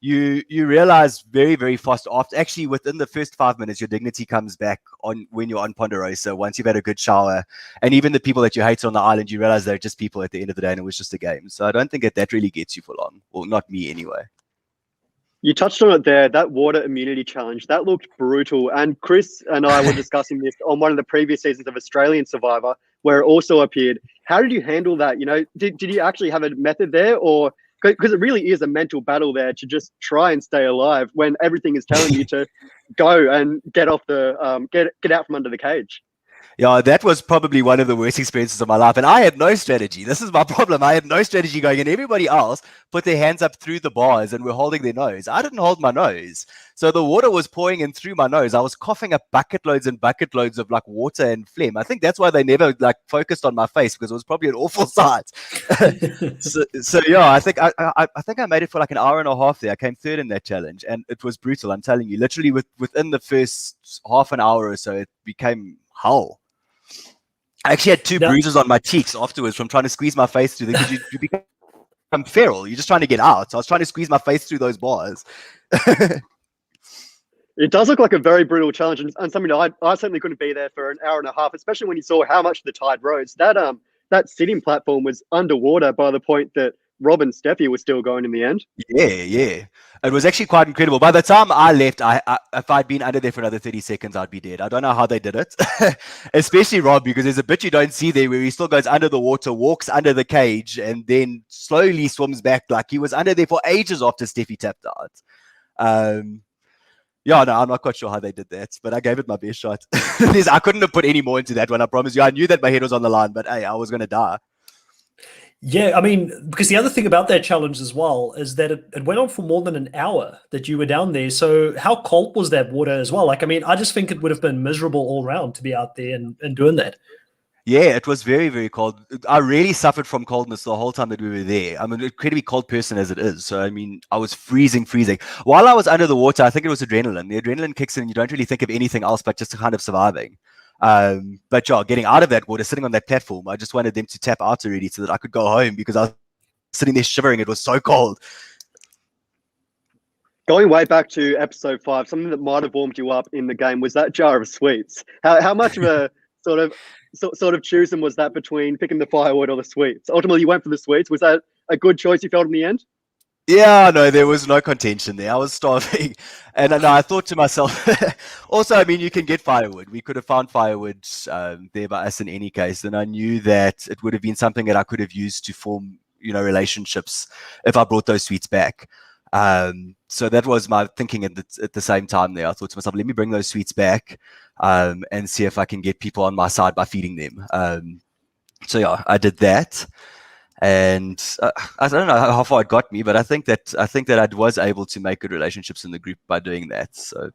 you realize very, very fast after, actually within the first 5 minutes, your dignity comes back on when you're on Ponderosa, once you've had a good shower. And even the people that you hate on the island, you realize they're just people at the end of the day and it was just a game. So I don't think that really gets you for long. Well, not me anyway. You touched on it there, that water immunity challenge. That looked brutal. And Chris and I were discussing this on one of the previous seasons of Australian Survivor, where it also appeared. How did you handle that? Did you actually have a method there? Or because it really is a mental battle there to just try and stay alive when everything is telling you to go and get off the get out from under the cage. Yeah, that was probably one of the worst experiences of my life. And I had no strategy. This is my problem. I had no strategy going, and everybody else put their hands up through the bars and were holding their nose. I didn't hold my nose. So the water was pouring in through my nose. I was coughing up bucket loads and bucket loads of like water and phlegm. I think that's why they never like focused on my face, because it was probably an awful sight. so yeah, I think I think I made it for like an hour and a half there. I came third in that challenge, and it was brutal. I'm telling you, literally within the first half an hour or so, it became hell. I actually had two bruises on my cheeks afterwards from trying to squeeze my face through because you become feral. You're just trying to get out. So I was trying to squeeze my face through those bars. It does look like a very brutal challenge, and something that I certainly couldn't be there for an hour and a half, especially when you saw how much the tide rose. That sitting platform was underwater by the point that Rob and Steffi were still going in the end. Yeah. It was actually quite incredible. By the time I left, if I'd been under there for another 30 seconds, I'd be dead. I don't know how they did it, especially Rob, because there's a bit you don't see there where he still goes under the water, walks under the cage, and then slowly swims back. Like he was under there for ages after Steffi tapped out. Yeah, no, I'm not quite sure how they did that, but I gave it my best shot. I couldn't have put any more into that one, I promise you. I knew that my head was on the line, but hey, I was going to die. Yeah, I mean, because the other thing about that challenge as well is that it went on for more than an hour that you were down there. So how cold was that water as well? Like, I mean, I just think it would have been miserable all round to be out there and doing that. Yeah, it was very, very cold. I really suffered from coldness the whole time that we were there. I'm an incredibly cold person as it is. So, I mean, I was freezing. While I was under the water, I think it was adrenaline. The adrenaline kicks in and you don't really think of anything else but just kind of surviving. But yeah, getting out of that water, sitting on that platform, I just wanted them to tap out already so that I could go home because I was sitting there shivering. It was so cold. Going way back to episode 5, something that might have warmed you up in the game was that jar of sweets. How much of a sort of choosing was that between picking the firewood or the sweets? Ultimately, you went for the sweets. Was that a good choice you felt in the end? Yeah, no, there was no contention there. I was starving. And I thought to myself, also, I mean, you can get firewood. We could have found firewood there by us in any case. And I knew that it would have been something that I could have used to form, relationships if I brought those sweets back. So that was my thinking at the same time there. I thought to myself, let me bring those sweets back and see if I can get people on my side by feeding them. So yeah, I did that. And I don't know how far it got me, but I think that I was able to make good relationships in the group by doing that. So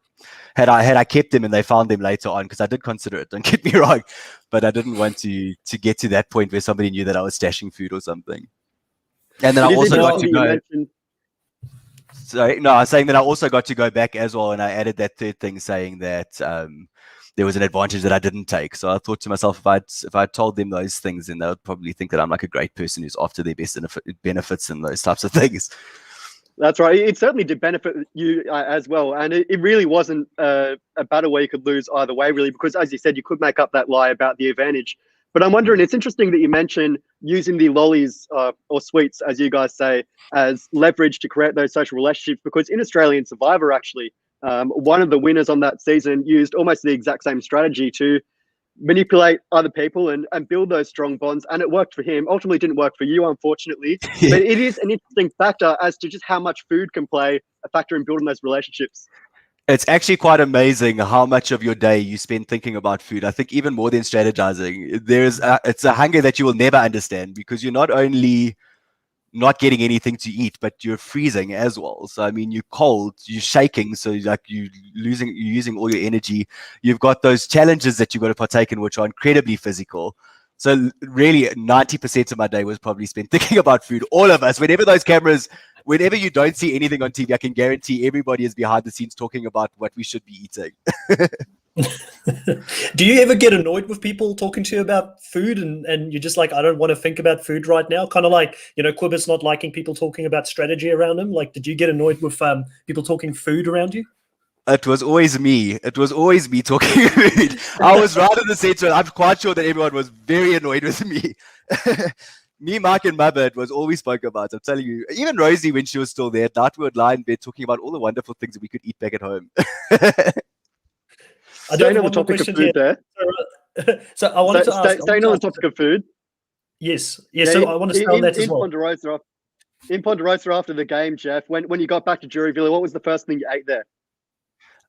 had I kept them and they found them later on, because I did consider it, don't get me wrong, but I didn't want to get to that point where somebody knew that I was stashing food or something. And then I also got to go. Sorry, no, I was saying that I also got to go back as well, and I added that third thing saying that there was an advantage that I didn't take. So I thought to myself, if I told them those things, then they would probably think that I'm like a great person who's after their best benefits and those types of things. That's right. It certainly did benefit you as well. And it really wasn't a battle where you could lose either way, really, because as you said, you could make up that lie about the advantage. But I'm wondering, it's interesting that you mentioned using the lollies or sweets, as you guys say, as leverage to create those social relationships, because in Australian Survivor, actually, one of the winners on that season used almost the exact same strategy to manipulate other people and build those strong bonds. And it worked for him. Ultimately, didn't work for you, unfortunately. Yeah. But it is an interesting factor as to just how much food can play a factor in building those relationships. It's actually quite amazing how much of your day you spend thinking about food. I think even more than strategizing, it's a hunger that you will never understand, because you're not only not getting anything to eat, but you're freezing as well. So I mean, you're cold, you're shaking, so like you're using all your energy. You've got those challenges that you've got to partake in, which are incredibly physical. So really 90% of my day was probably spent thinking about food. All of us, whenever you don't see anything on TV, I can guarantee everybody is behind the scenes talking about what we should be eating. Do you ever get annoyed with people talking to you about food and you're just like, I don't want to think about food right now? Kind of like, Quibbit's not liking people talking about strategy around him. Like, did you get annoyed with people talking food around you? It was always me. It was always me talking food. I was right in the center. I'm quite sure that everyone was very annoyed with me. Me, Mike, and Mabba, it was all we spoke about. I'm telling you. Even Rosie, when she was still there, at night we would lie in bed talking about all the wonderful things that we could eat back at home. I don't have a topic of food there. So I wanted to ask. Staying on the topic of food. Yes. Yeah, so I want to stay on that as well. In Ponderosa after the game, Jeff, when you got back to Jury Villa, what was the first thing you ate there?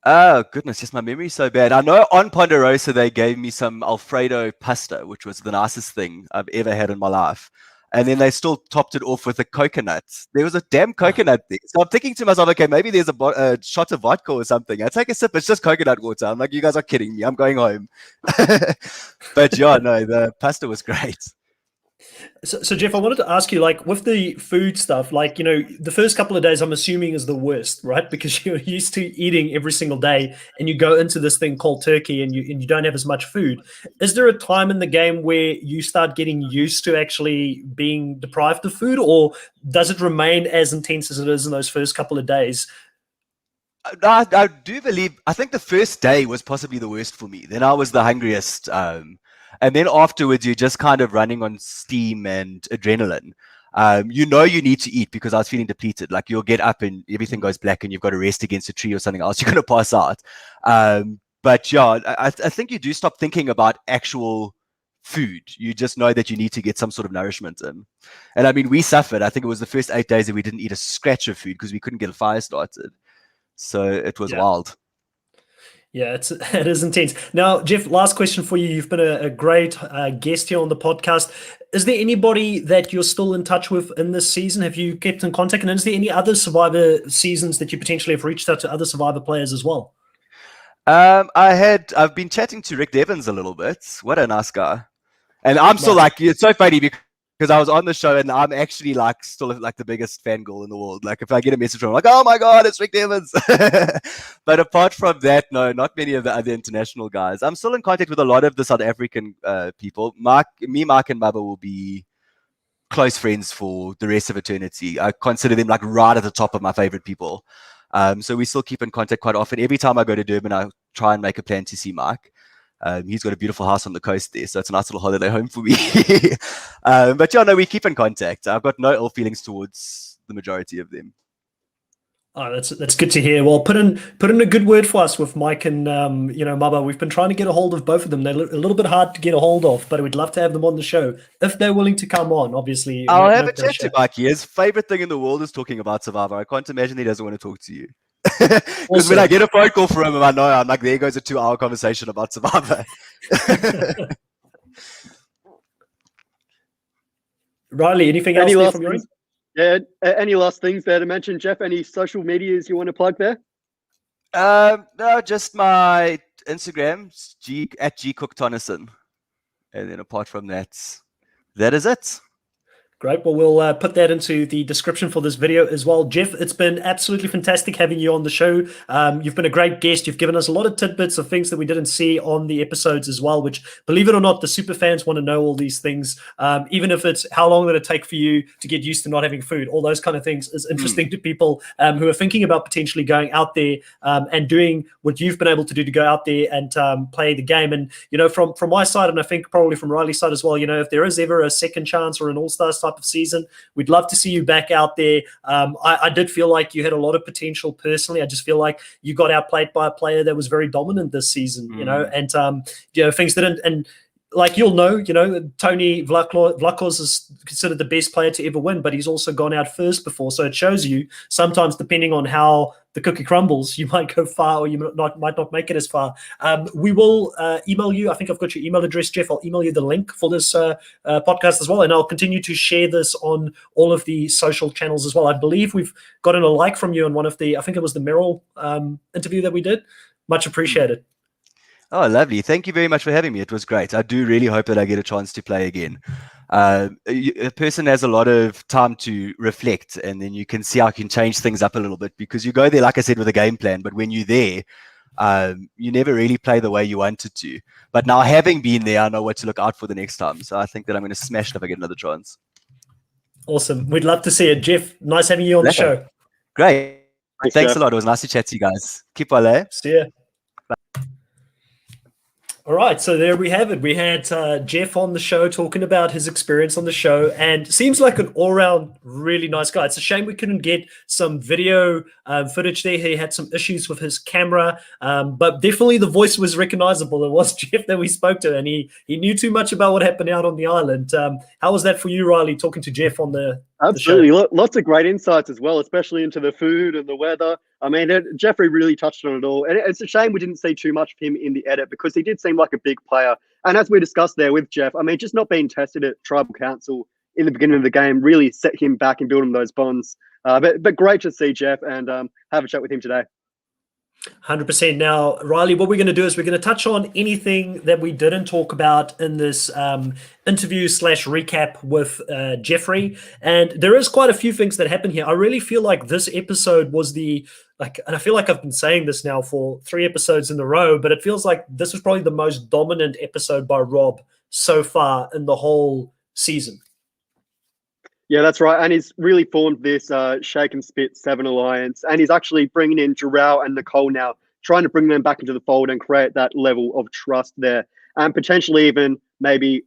Oh goodness, yes, my memory's so bad. I know on Ponderosa they gave me some Alfredo pasta, which was the nicest thing I've ever had in my life. And then they still topped it off with a coconut. There was a damn coconut thing. So I'm thinking to myself, okay, maybe there's a shot of vodka or something. I take a sip, it's just coconut water. I'm like, you guys are kidding me. I'm going home. But yeah, no, the pasta was great. So Jeff, I wanted to ask you, like, with the food stuff, like, the first couple of days, I'm assuming is the worst, right? Because you're used to eating every single day, and you go into this thing called turkey, and you don't have as much food. Is there a time in the game where you start getting used to actually being deprived of food, or does it remain as intense as it is in those first couple of days? I do believe, I think the first day was possibly the worst for me. Then I was the hungriest. And then afterwards, you're just kind of running on steam and adrenaline. You need to eat because I was feeling depleted. Like you'll get up and everything goes black and you've got to rest against a tree or something else. You're going to pass out. But yeah, I think you do stop thinking about actual food. You just know that you need to get some sort of nourishment in. And I mean, we suffered. I think it was the first 8 days that we didn't eat a scratch of food because we couldn't get a fire started. So it was wild. Yeah, it is intense. Now, Jeff, last question for you. You've been a great guest here on the podcast. Is there anybody that you're still in touch with in this season? Have you kept in contact? And is there any other Survivor seasons that you potentially have reached out to other Survivor players as well? I've been chatting to Rick Devens a little bit. What a nice guy. And I'm still like, it's so funny because I was on the show and I'm actually still the biggest fangirl in the world. Like if I get a message from him, like, oh my God, it's Rick Devens. But apart from that, no, not many of the other international guys. I'm still in contact with a lot of the South African people. Mark and Bubba will be close friends for the rest of eternity. I consider them right at the top of my favorite people. So we still keep in contact quite often. Every time I go to Durban, I try and make a plan to see Mike. He's got a beautiful house on the coast there, so it's a nice little holiday home for me. But yeah, no, we keep in contact. I've got no ill feelings towards the majority of them. Oh, that's good to hear. Well, put in a good word for us with Mike and Maba. We've been trying to get a hold of both of them. They're a little bit hard to get a hold of, but we'd love to have them on the show if they're willing to come on. Obviously, I'll have a chat to Mike. His favorite thing in the world is talking about Survivor. I can't imagine he doesn't want to talk to you. Because when I get a phone call from him, I know I'm like, there goes a 2-hour conversation about Survivor. Riley, anything else there from your end? Yeah, any last things there to mention, Jeff? Any social medias you want to plug there? No, just my Instagram, at Cooke-Tonnesen. And then apart from that, that is it. Great. Well, we'll put that into the description for this video as well. Jeff, it's been absolutely fantastic having you on the show. You've been a great guest. You've given us a lot of tidbits of things that we didn't see on the episodes as well, which, believe it or not, the super fans want to know all these things. Even if it's how long did it take for you to get used to not having food, all those kind of things is interesting to people who are thinking about potentially going out there and doing what you've been able to do to go out there and play the game. And, from my side, and I think probably from Riley's side as well, if there is ever a second chance or an all-stars type of season, we'd love to see you back out there. I did feel like you had a lot of potential personally. I just feel like you got outplayed by a player that was very dominant this season, and things didn't. And like Tony Vlachos is considered the best player to ever win, but he's also gone out first before. So it shows you sometimes, depending on how the cookie crumbles, you might go far or you might not make it as far. We will email you. I think I've got your email address, Jeff. I'll email you the link for this podcast as well, and I'll continue to share this on all of the social channels as well. I believe we've gotten a like from you on one of the, I think it was the Merrill interview that we did. Much appreciated. Oh, lovely. Thank you very much for having me. It was great. I do really hope that I get a chance to play again. A person has a lot of time to reflect, and then you can see how you can change things up a little bit, because you go there, like I said, with a game plan, but when you're there, you never really play the way you wanted to. But now, having been there, I know what to look out for the next time. So I think that I'm going to smash it if I get another chance. Awesome. We'd love to see it. Jeff, nice having you on the show. Great. Thanks a lot. It was nice to chat to you guys. Keep well. See ya. All right, so there we have it. We had Jeff on the show talking about his experience on the show, and seems like an all-round really nice guy. It's a shame we couldn't get some video footage there. He had some issues with his camera, but definitely the voice was recognizable. It was Jeff that we spoke to, and he knew too much about what happened out on the island. How was that for you, Riley, talking to Jeff on the Absolutely. show? Lots of great insights as well, especially into the food and the weather. I mean, Geoffrey really touched on it all. And it's a shame we didn't see too much of him in the edit because he did seem like a big player. And as we discussed there with Jeff, I mean, just not being tested at Tribal Council in the beginning of the game really set him back in building those bonds. But great to see Jeff and have a chat with him today. 100%. Now, Riley, what we're going to do is we're going to touch on anything that we didn't talk about in this interview / recap with Geoffrey. And there is quite a few things that happen here. I really feel like this episode was and I feel like I've been saying this now for 3 episodes in a row, but it feels like this was probably the most dominant episode by Rob so far in the whole season. Yeah, that's right. And he's really formed this Shake and Spit 7 alliance. And he's actually bringing in Jarrell and Nicole now, trying to bring them back into the fold and create that level of trust there. And potentially even maybe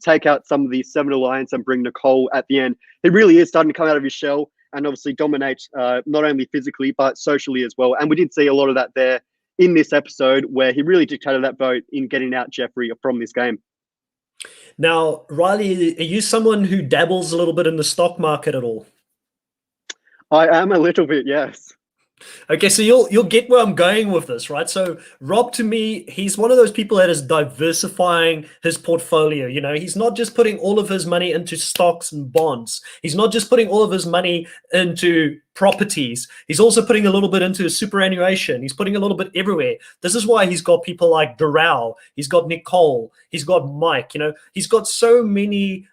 take out some of the 7 alliance and bring Nicole at the end. He really is starting to come out of his shell and obviously dominate not only physically, but socially as well. And we did see a lot of that there in this episode where he really dictated that vote in getting out Geoffrey from this game. Now, Riley, are you someone who dabbles a little bit in the stock market at all? I am a little bit, yes. Okay, so you'll get where I'm going with this, right? So Rob, to me, he's one of those people that is diversifying his portfolio. You know, he's not just putting all of his money into stocks and bonds. He's not just putting all of his money into properties. He's also putting a little bit into superannuation. He's putting a little bit everywhere. This is why he's got people like Darrell. He's got Nicole. He's got Mike. You know, he's got so many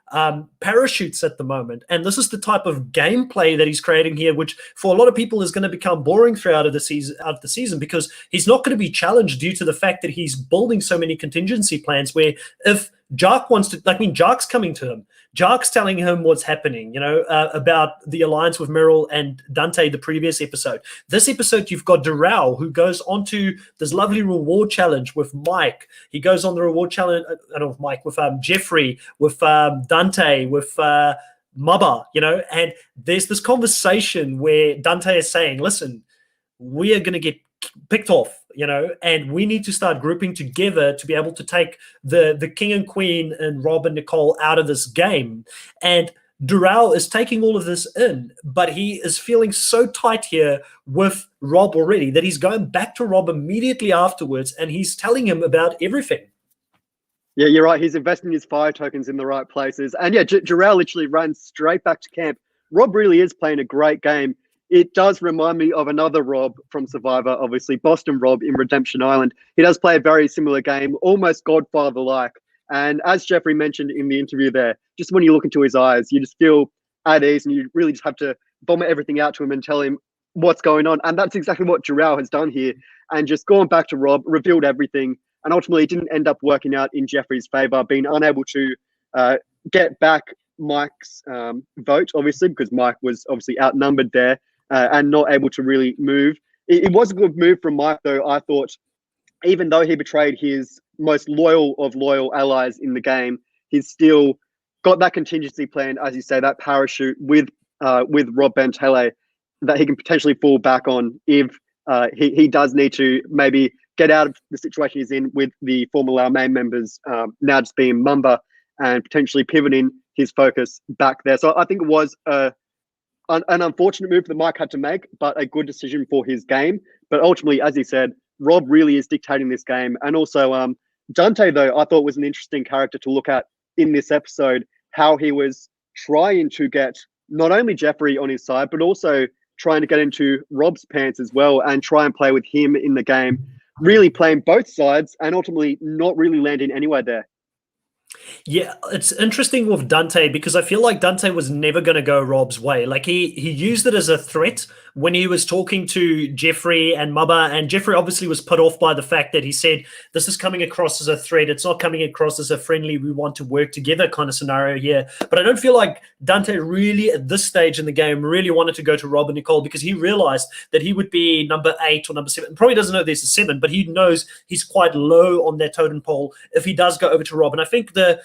parachutes at the moment. And this is the type of gameplay that he's creating here, which for a lot of people is going to become boring throughout the season because he's not going to be challenged due to the fact that he's building so many contingency plans where if Jark wants to, Jark's coming to him. Jark's telling him what's happening, you know, about the alliance with Meryl and Dante the previous episode. This episode, you've got Darrell, who goes on to this lovely reward challenge with Mike. He goes on the reward challenge, with Mike, with Geoffrey, with Dante, with Mubba, you know, and there's this conversation where Dante is saying, listen, we are going to get picked off, you know, and we need to start grouping together to be able to take the king and queen and Rob and Nicole out of this game. And Darrell is taking all of this in, but he is feeling so tight here with Rob already that he's going back to Rob immediately afterwards and he's telling him about everything. Yeah, you're right. He's investing his fire tokens in the right places. And yeah, Jarrell literally runs straight back to camp. Rob really is playing a great game. It does remind me of another Rob from Survivor, obviously, Boston Rob in Redemption Island. He does play a very similar game, almost Godfather-like. And as Geoffrey mentioned in the interview there, just when you look into his eyes, you just feel at ease and you really just have to vomit everything out to him and tell him what's going on. And that's exactly what Jarrell has done here. And just gone back to Rob, revealed everything, and ultimately it didn't end up working out in Geoffrey's favour, being unable to get back Mike's vote, obviously, because Mike was obviously outnumbered there. And not able to really move. It was a good move from Mike, though. I thought, even though he betrayed his most loyal of loyal allies in the game, he's still got that contingency plan, as you say, that parachute with Rob Bentele that he can potentially fall back on if he does need to maybe get out of the situation he's in with the former Lau main members now just being Mumba and potentially pivoting his focus back there. So I think it was an unfortunate move that Mike had to make, but a good decision for his game. But ultimately, as he said, Rob really is dictating this game. And also Dante, though, I thought was an interesting character to look at in this episode, how he was trying to get not only Geoffrey on his side, but also trying to get into Rob's pants as well and try and play with him in the game, really playing both sides and ultimately not really landing anywhere there. Yeah, it's interesting with Dante because I feel like Dante was never going to go Rob's way. Like he used it as a threat when he was talking to Geoffrey and Mubba, and Geoffrey obviously was put off by the fact that he said, this is coming across as a threat. It's not coming across as a friendly, we want to work together kind of scenario here. But I don't feel like Dante really at this stage in the game really wanted to go to Rob and Nicole because he realized that he would be number 8 or number 7. Probably doesn't know there's a 7, but he knows he's quite low on that totem pole if he does go over to Rob. And I think the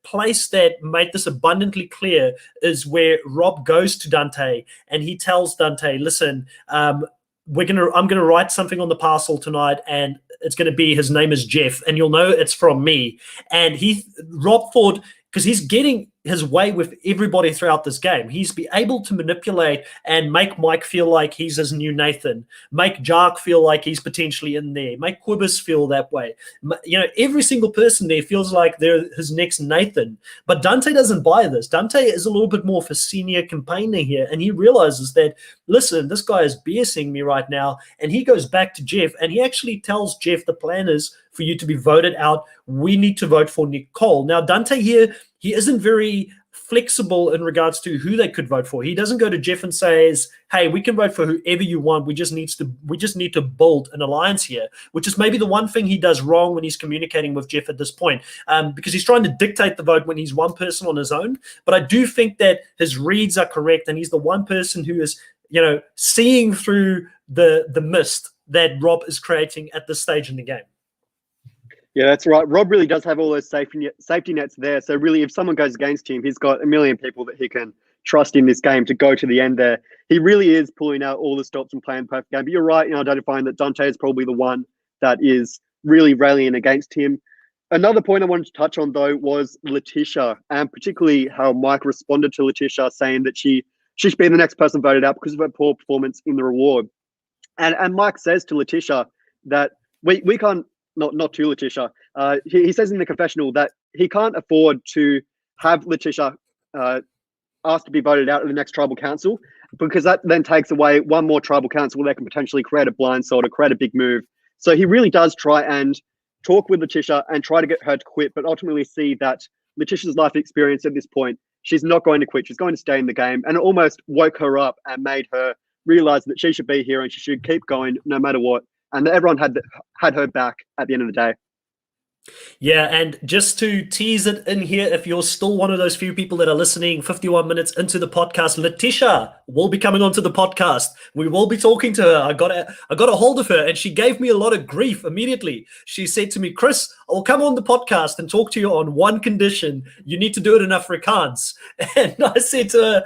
place that made this abundantly clear is where Rob goes to Dante and he tells Dante, listen, I'm gonna write something on the parcel tonight and it's gonna be, his name is Jeff, and you'll know it's from me. And Rob thought, because he's getting his way with everybody throughout this game. He's be able to manipulate and make Mike feel like he's his new Nathan, make Jark feel like he's potentially in there, make Quibus feel that way. Every single person there feels like they're his next Nathan. But Dante doesn't buy this. Dante is a little bit more of a senior campaigner here, and he realizes that, listen, this guy is BSing me right now, and he goes back to Jeff, and he actually tells Jeff the plan is for you to be voted out. We need to vote for Nicole. Now, Dante here, he isn't very flexible in regards to who they could vote for. He doesn't go to Jeff and says, hey, we can vote for whoever you want. We just need to build an alliance here, which is maybe the one thing he does wrong when he's communicating with Jeff at this point, because he's trying to dictate the vote when he's one person on his own. But I do think that his reads are correct, and he's the one person who is, seeing through the mist that Rob is creating at this stage in the game. Yeah, that's right. Rob really does have all those safety nets there. So really, if someone goes against him, he's got a million people that he can trust in this game to go to the end there. He really is pulling out all the stops and playing the perfect game. But you're right in identifying that Dante is probably the one that is really rallying against him. Another point I wanted to touch on, though, was Letitia, and particularly how Mike responded to Letitia, saying that she should be the next person voted out because of her poor performance in the reward. And Mike says to Letitia that we can't, not to Letitia, he says in the confessional that he can't afford to have Letitia asked to be voted out of the next tribal council, because that then takes away one more tribal council where they can potentially create a blindside or create a big move. So he really does try and talk with Letitia and try to get her to quit, but ultimately see that Letitia's life experience at this point, she's not going to quit. She's going to stay in the game, and it almost woke her up and made her realize that she should be here and she should keep going no matter what, and that everyone had her back at the end of the day. Yeah, and just to tease it in here, if you're still one of those few people that are listening 51 minutes into the podcast, Letitia will be coming onto the podcast. We will be talking to her. I got a hold of her, and she gave me a lot of grief immediately. She said to me, Chris, I'll come on the podcast and talk to you on one condition. You need to do it in Afrikaans. And I said to her,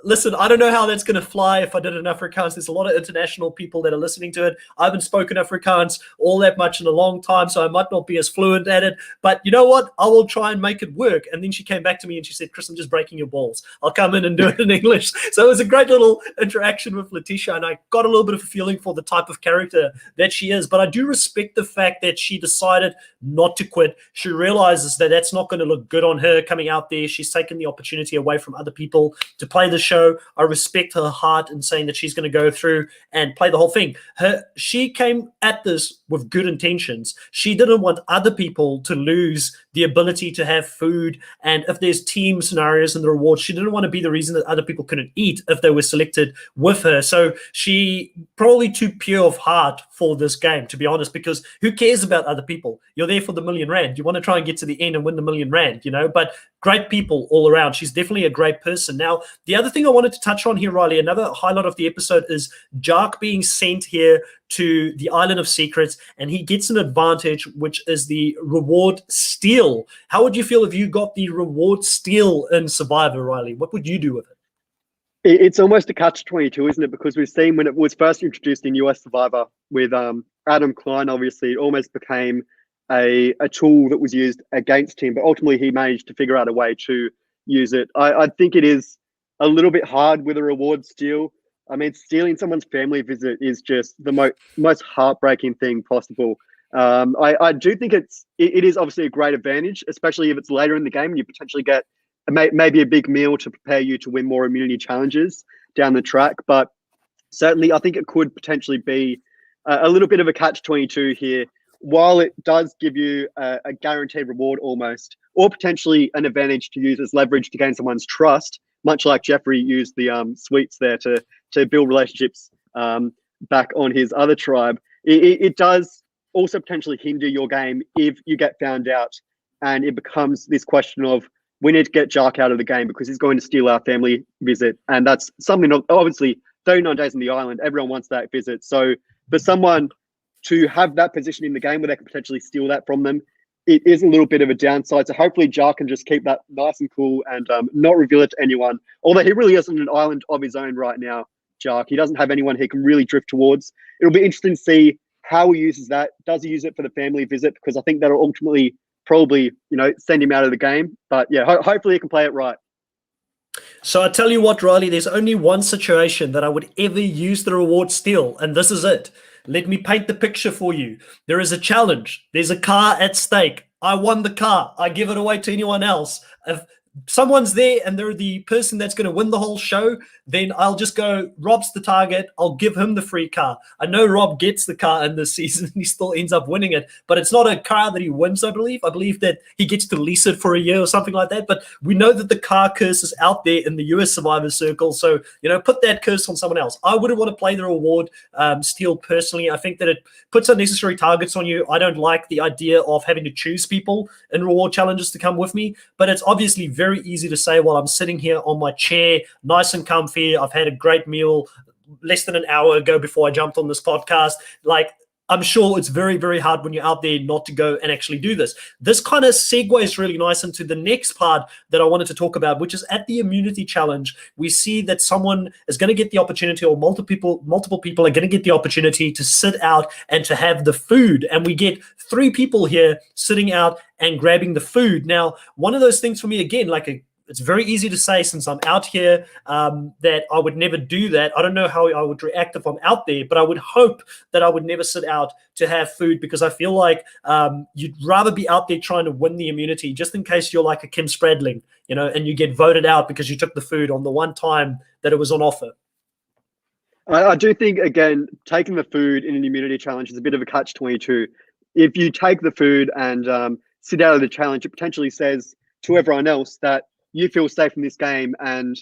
listen, I don't know how that's going to fly if I did it in Afrikaans. There's a lot of international people that are listening to it. I haven't spoken Afrikaans all that much in a long time, so I might not be as fluent at it. But you know what? I will try and make it work. And then she came back to me and she said, Chris, I'm just breaking your balls. I'll come in and do it in English. So it was a great little interaction with Letitia, and I got a little bit of a feeling for the type of character that she is. But I do respect the fact that she decided not to quit. She realizes that that's not going to look good on her coming out there. She's taken the opportunity away from other people to play the show. I respect her heart in saying that she's going to go through and play the whole thing. She came at this with good intentions. She didn't want other people to lose the ability to have food, and if there's team scenarios in the rewards, she didn't want to be the reason that other people couldn't eat if they were selected with her. So she probably too pure of heart for this game, to be honest, because who cares about other people? You're there for the $1,000,000. You want to try and get to the end and win the $1,000,000, but great people all around. She's definitely a great person. Now, the other thing I wanted to touch on here, Riley, another highlight of the episode is Jark being sent here to the Island of Secrets, and he gets an advantage, which is the reward steal. How would you feel if you got the reward steal in Survivor, Riley? What would you do with it? It's almost a catch-22, isn't it? Because we've seen when it was first introduced in US Survivor with Adam Klein, obviously, it almost became a tool that was used against him, but ultimately he managed to figure out a way to use it. I think it is a little bit hard with a reward steal. I mean, stealing someone's family visit is just the most heartbreaking thing possible. I do think it is obviously a great advantage, especially if it's later in the game and you potentially get maybe a big meal to prepare you to win more immunity challenges down the track. But certainly I think it could potentially be a little bit of a catch-22 here. While it does give you a guaranteed reward almost, or potentially an advantage to use as leverage to gain someone's trust, much like Geoffrey used the sweets there to build relationships back on his other tribe, it does also potentially hinder your game if you get found out and it becomes this question of, we need to get Jark out of the game because he's going to steal our family visit. And that's something, obviously, 39 days on the island, everyone wants that visit. So for someone to have that position in the game where they can potentially steal that from them, it is a little bit of a downside. So hopefully Jark can just keep that nice and cool and not reveal it to anyone. Although he really isn't an island of his own right now, Jark. He doesn't have anyone he can really drift towards. It'll be interesting to see how he uses that. Does he use it for the family visit? Because I think that'll ultimately probably, send him out of the game. But yeah, hopefully he can play it right. So I tell you what, Riley, there's only one situation that I would ever use the reward steal, and this is it. Let me paint the picture for you. There is a challenge. There's a car at stake. I won the car. I give it away to anyone else. If someone's there and they're the person that's going to win the whole show, then I'll just go, Rob's the target. I'll give him the free car. I know Rob gets the car in this season and he still ends up winning it, but it's not a car that he wins, I believe. I believe that he gets to lease it for a year or something like that. But we know that the car curse is out there in the US Survivor Circle. So, put that curse on someone else. I wouldn't want to play the reward steal personally. I think that it puts unnecessary targets on you. I don't like the idea of having to choose people in reward challenges to come with me, but it's obviously very easy to say while I'm sitting here on my chair, nice and comfy. I've had a great meal less than an hour ago before I jumped on this podcast. Like, I'm sure it's very, very hard when you're out there not to go and actually do this. This kind of segues really nice into the next part that I wanted to talk about, which is at the immunity challenge. We see that someone is going to get the opportunity, or multiple people are going to get the opportunity to sit out and to have the food. And we get 3 people here sitting out and grabbing the food. Now, one of those things for me, again, it's very easy to say since I'm out here that I would never do that. I don't know how I would react if I'm out there, but I would hope that I would never sit out to have food, because I feel like you'd rather be out there trying to win the immunity, just in case you're like a Kim Spradling, and you get voted out because you took the food on the one time that it was on offer. I do think, again, taking the food in an immunity challenge is a bit of a catch-22. If you take the food and sit out of the challenge, it potentially says to everyone else that you feel safe in this game, and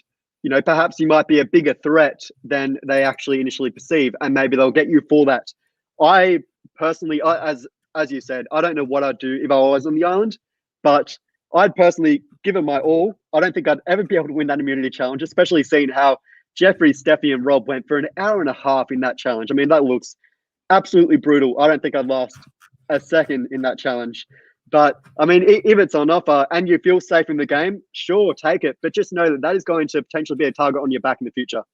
perhaps you might be a bigger threat than they actually initially perceive, and maybe they'll get you for that. I personally, as you said, I don't know what I'd do if I was on the island, but I'd personally give it my all. I don't think I'd ever be able to win that immunity challenge, especially seeing how Geoffrey, Steffi, and Rob went for an hour and a half in that challenge. I mean, that looks absolutely brutal. I don't think I'd last a second in that challenge. But, I mean, if it's on offer and you feel safe in the game, sure, take it. But just know that is going to potentially be a target on your back in the future.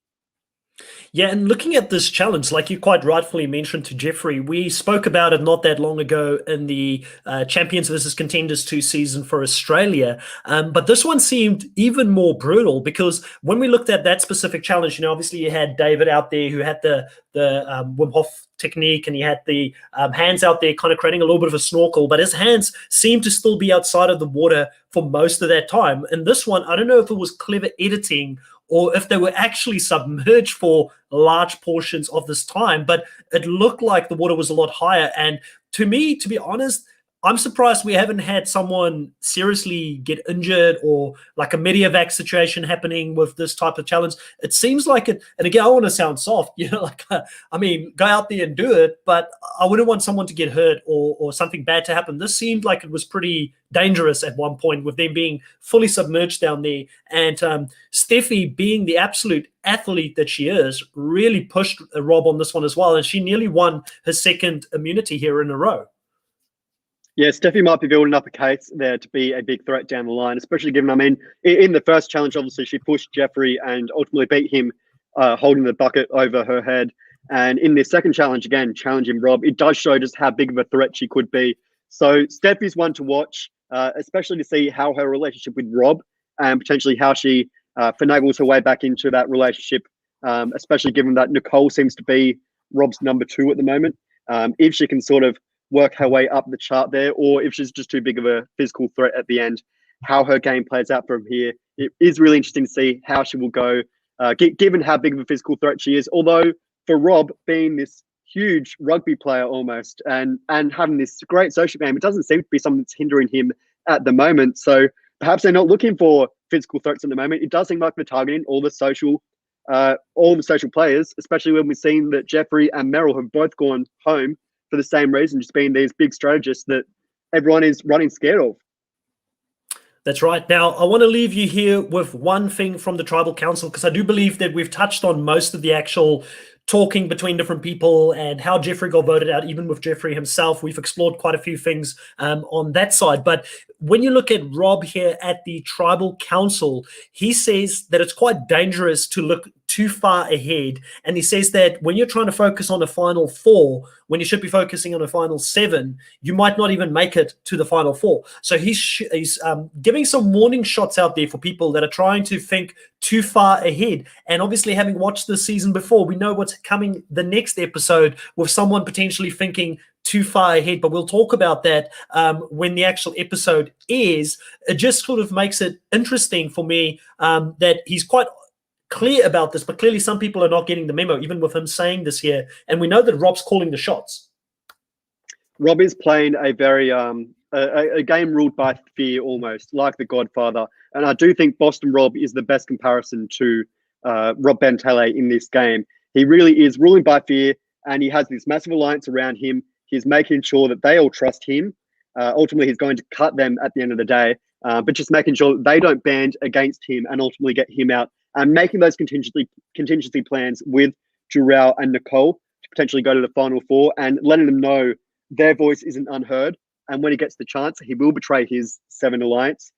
Yeah, and looking at this challenge, like you quite rightfully mentioned to Geoffrey, we spoke about it not that long ago in the Champions versus Contenders 2 season for Australia. But this one seemed even more brutal, because when we looked at that specific challenge, obviously you had David out there who had the Wim Hof technique, and he had the hands out there kind of creating a little bit of a snorkel, but his hands seemed to still be outside of the water for most of that time. And this one, I don't know if it was clever editing or if they were actually submerged for large portions of this time, but it looked like the water was a lot higher. And to me, to be honest, I'm surprised we haven't had someone seriously get injured, or like a medevac situation happening with this type of challenge. It seems like it, and again, I want to sound soft, I mean, go out there and do it, but I wouldn't want someone to get hurt or something bad to happen. This seemed like it was pretty dangerous at one point, with them being fully submerged down there. And Steffi, being the absolute athlete that she is, really pushed Rob on this one as well. And she nearly won her second immunity here in a row. Yeah, Steffi might be building up a case there to be a big threat down the line, especially given, I mean, in the first challenge, obviously, she pushed Geoffrey and ultimately beat him, holding the bucket over her head. And in this second challenge, again, challenging Rob, it does show just how big of a threat she could be. So Steffi's one to watch, especially to see how her relationship with Rob and potentially how she finagles her way back into that relationship, especially given that Nicole seems to be Rob's number 2 at the moment. If she can sort of work her way up the chart there, or if she's just too big of a physical threat at the end, how her game plays out from here. It is really interesting to see how she will go, given how big of a physical threat she is. Although for Rob, being this huge rugby player almost, and having this great social game, it doesn't seem to be something that's hindering him at the moment. So perhaps they're not looking for physical threats at the moment. It does seem like they're targeting all the social players, especially when we've seen that Geoffrey and Merrill have both gone home for the same reason, just being these big strategists that everyone is running scared of. That's right. Now, I want to leave you here with one thing from the Tribal Council, because I do believe that we've touched on most of the actual talking between different people and how Geoffrey got voted out. Even with Geoffrey himself, we've explored quite a few things on that side. But when you look at Rob here at the Tribal Council, he says that it's quite dangerous to look too far ahead. And he says that when you're trying to focus on a final four, when you should be focusing on a final seven, you might not even make it to the final four. So he's giving some warning shots out there for people that are trying to think too far ahead. And obviously, having watched this season before, we know what's coming the next episode with someone potentially thinking too far ahead, but we'll talk about that when the actual episode is. It just sort of makes it interesting for me that he's quite clear about this, but clearly some people are not getting the memo, even with him saying this here. And we know that Rob's calling the shots. Rob is playing a very a game ruled by fear, almost like The Godfather. And I do think Boston Rob is the best comparison to Rob Bentele in this game. He really is ruling by fear, and he has this massive alliance around him. He's making sure that they all trust him. Ultimately, he's going to cut them at the end of the day, but just making sure that they don't band against him and ultimately get him out, and making those contingency plans with Jurel and Nicole to potentially go to the final four, and letting them know their voice isn't unheard. And when he gets the chance, he will betray his 7 alliance.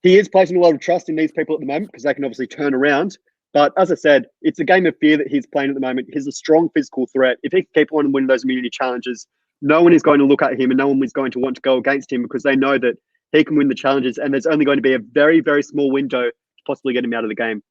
He is placing a lot of trust in these people at the moment because they can obviously turn around. But as I said, it's a game of fear that he's playing at the moment. He's a strong physical threat. If he can keep on and win those immunity challenges, no one is going to look at him and no one is going to want to go against him because they know that he can win the challenges, and there's only going to be a very, very small window to possibly get him out of the game.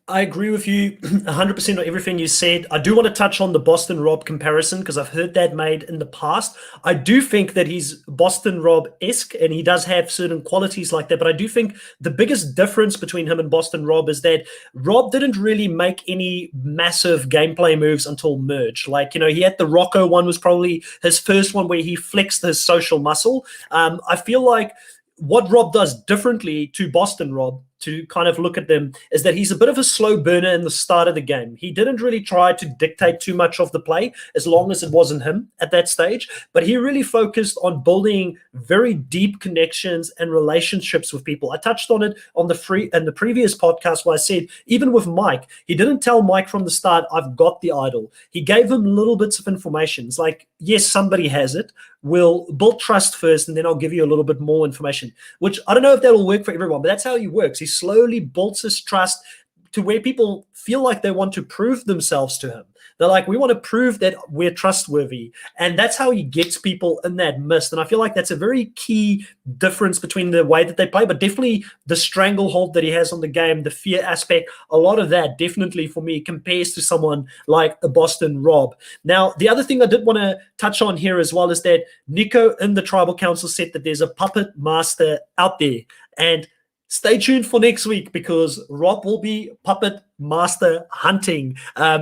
I agree with you 100% on everything you said. I do want to touch on the Boston Rob comparison because I've heard that made in the past. I do think that he's Boston Rob-esque and he does have certain qualities like that. But I do think the biggest difference between him and Boston Rob is that Rob didn't really make any massive gameplay moves until Merge. Like, you know, he had the Rocco one was probably his first one where he flexed his social muscle. I feel like what Rob does differently to Boston Rob, to kind of look at them, is that he's a bit of a slow burner in the start of the game. He didn't really try to dictate too much of the play as long as it wasn't him at that stage, but he really focused on building very deep connections and relationships with people. I touched on it on the previous podcast where I said, even with Mike, he didn't tell Mike from the start, I've got the idol. He gave him little bits of information. It's like, yes, somebody has it. We'll build trust first, and then I'll give you a little bit more information, which I don't know if that'll work for everyone, but that's how he works. He slowly builds his trust to where people feel like they want to prove themselves to him. They're like, we want to prove that we're trustworthy. And that's how he gets people in that mist. And I feel like that's a very key difference between the way that they play, but definitely the stranglehold that he has on the game, the fear aspect, a lot of that definitely for me compares to someone like a Boston Rob. Now, the other thing I did want to touch on here as well is that Nico in the Tribal Council said that there's a puppet master out there. And stay tuned for next week because Rob will be puppet master hunting.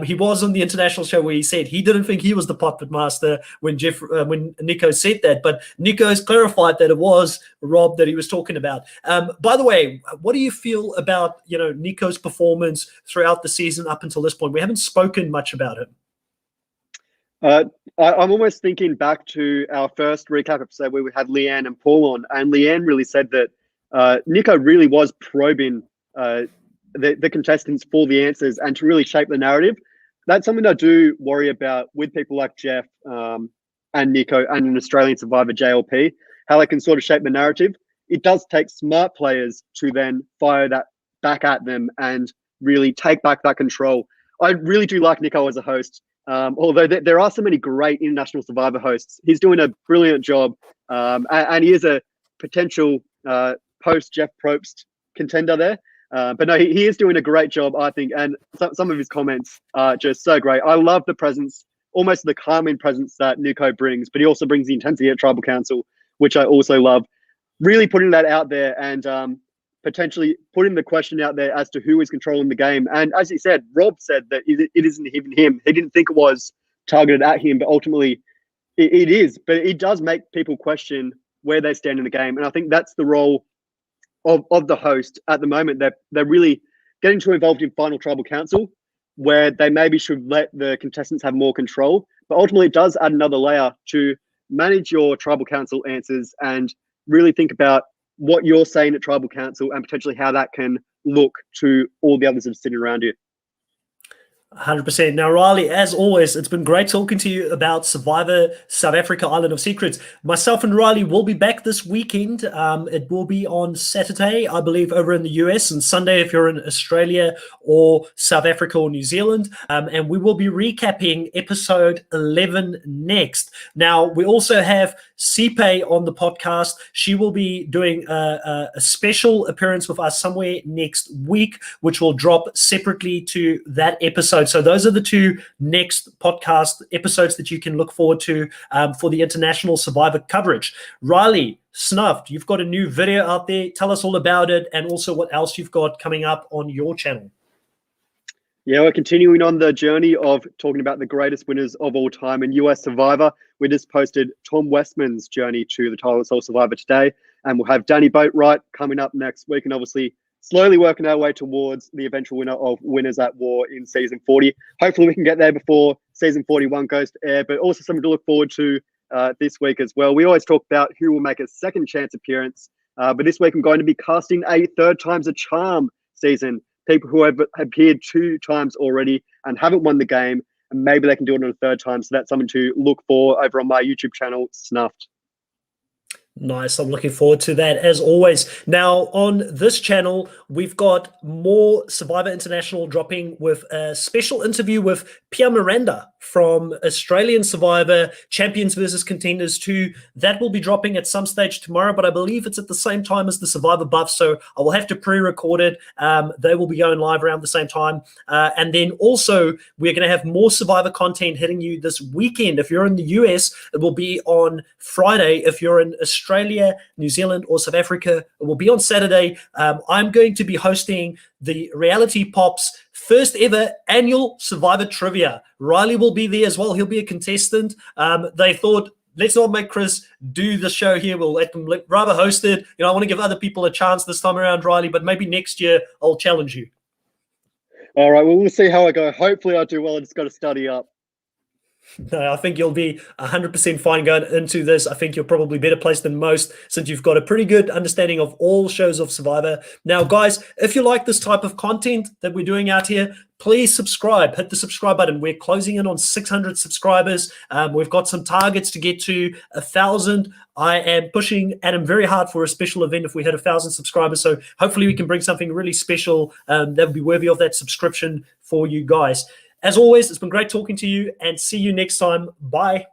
He was on the international show where he said he didn't think he was the puppet master when Nico said that, but Nico has clarified that it was Rob that he was talking about. By the way, what do you feel about Nico's performance throughout the season up until this point? We haven't spoken much about him. I'm almost thinking back to our first recap episode where we had Leanne and Paul on, and Leanne really said that Nico really was probing the contestants for the answers and to really shape the narrative. That's something I do worry about with people like Jeff and Nico and an Australian Survivor JLP, how they can sort of shape the narrative. It does take smart players to then fire that back at them and really take back that control. I really do like Nico as a host, although there are so many great international Survivor hosts. He's doing a brilliant job, and he is a potential post Jeff Probst contender there. But no, he is doing a great job, I think. And some of his comments are just so great. I love the presence, almost the calming presence that Nico brings, but he also brings the intensity at Tribal Council, which I also love. Really putting that out there and potentially putting the question out there as to who is controlling the game. And as he said, Rob said that it isn't even him. He didn't think it was targeted at him, but ultimately it is. But it does make people question where they stand in the game. And I think that's the role of the host at the moment. They're really getting too involved in final Tribal Council, where they maybe should let the contestants have more control. But ultimately, it does add another layer to manage your Tribal Council answers and really think about what you're saying at Tribal Council and potentially how that can look to all the others that are sitting around you. 100%. Now, Riley, as always, it's been great talking to you about Survivor South Africa Island of Secrets. Myself and Riley will be back this weekend. It will be on Saturday, I believe, over in the US, and Sunday if you're in Australia or South Africa or New Zealand. And we will be recapping episode 11 next. Now, we also have Sipe on the podcast. She will be doing a special appearance with us somewhere next week, which will drop separately to that episode. So those are the two next podcast episodes that you can look forward to for the international Survivor coverage. Riley, Snuffed, you've got a new video out there. Tell us all about it, and also what else you've got coming up on your channel. Yeah, we're continuing on the journey of talking about the greatest winners of all time in US Survivor. We just posted Tom Westman's journey to the title of Soul Survivor today, and we'll have Danny Boatwright coming up next week, and obviously slowly working our way towards the eventual winner of Winners at War in season 40. Hopefully we can get there before season 41 goes to air, but also something to look forward to this week as well. We always talk about who will make a second chance appearance, but this week I'm going to be casting a third time's a charm season. People who have appeared 2 times already and haven't won the game, and maybe they can do it on a third time. So that's something to look for over on my YouTube channel, Snuffed. Nice. I'm looking forward to that as always. Now, on this channel, we've got more Survivor International dropping with a special interview with Pia Miranda from Australian Survivor Champions versus Contenders 2. That will be dropping at some stage tomorrow, but I believe it's at the same time as the Survivor Buff, so I will have to pre-record it. They will be going live around the same time. And then also, we're going to have more Survivor content hitting you this weekend. If you're in the US, it will be on Friday. If you're in Australia, New Zealand, or South Africa, it will be on Saturday. I'm going to be hosting the Reality Pop's first ever annual Survivor Trivia. Riley will be there as well. He'll be a contestant. They thought, let's not make Chris do the show here. We'll let them rather host it. You know, I want to give other people a chance this time around, Riley, but maybe next year I'll challenge you. All right, well, we'll see how I go. Hopefully I do well. I just got to study up. No, I think you'll be 100% fine going into this. I think you're probably better placed than most since you've got a pretty good understanding of all shows of Survivor. Now, guys, if you like this type of content that we're doing out here, please subscribe. Hit the subscribe button. We're closing in on 600 subscribers. We've got some targets to get to 1,000. I am pushing Adam very hard for a special event if we hit 1,000 subscribers. So hopefully we can bring something really special that would be worthy of that subscription for you guys. As always, it's been great talking to you, and see you next time. Bye.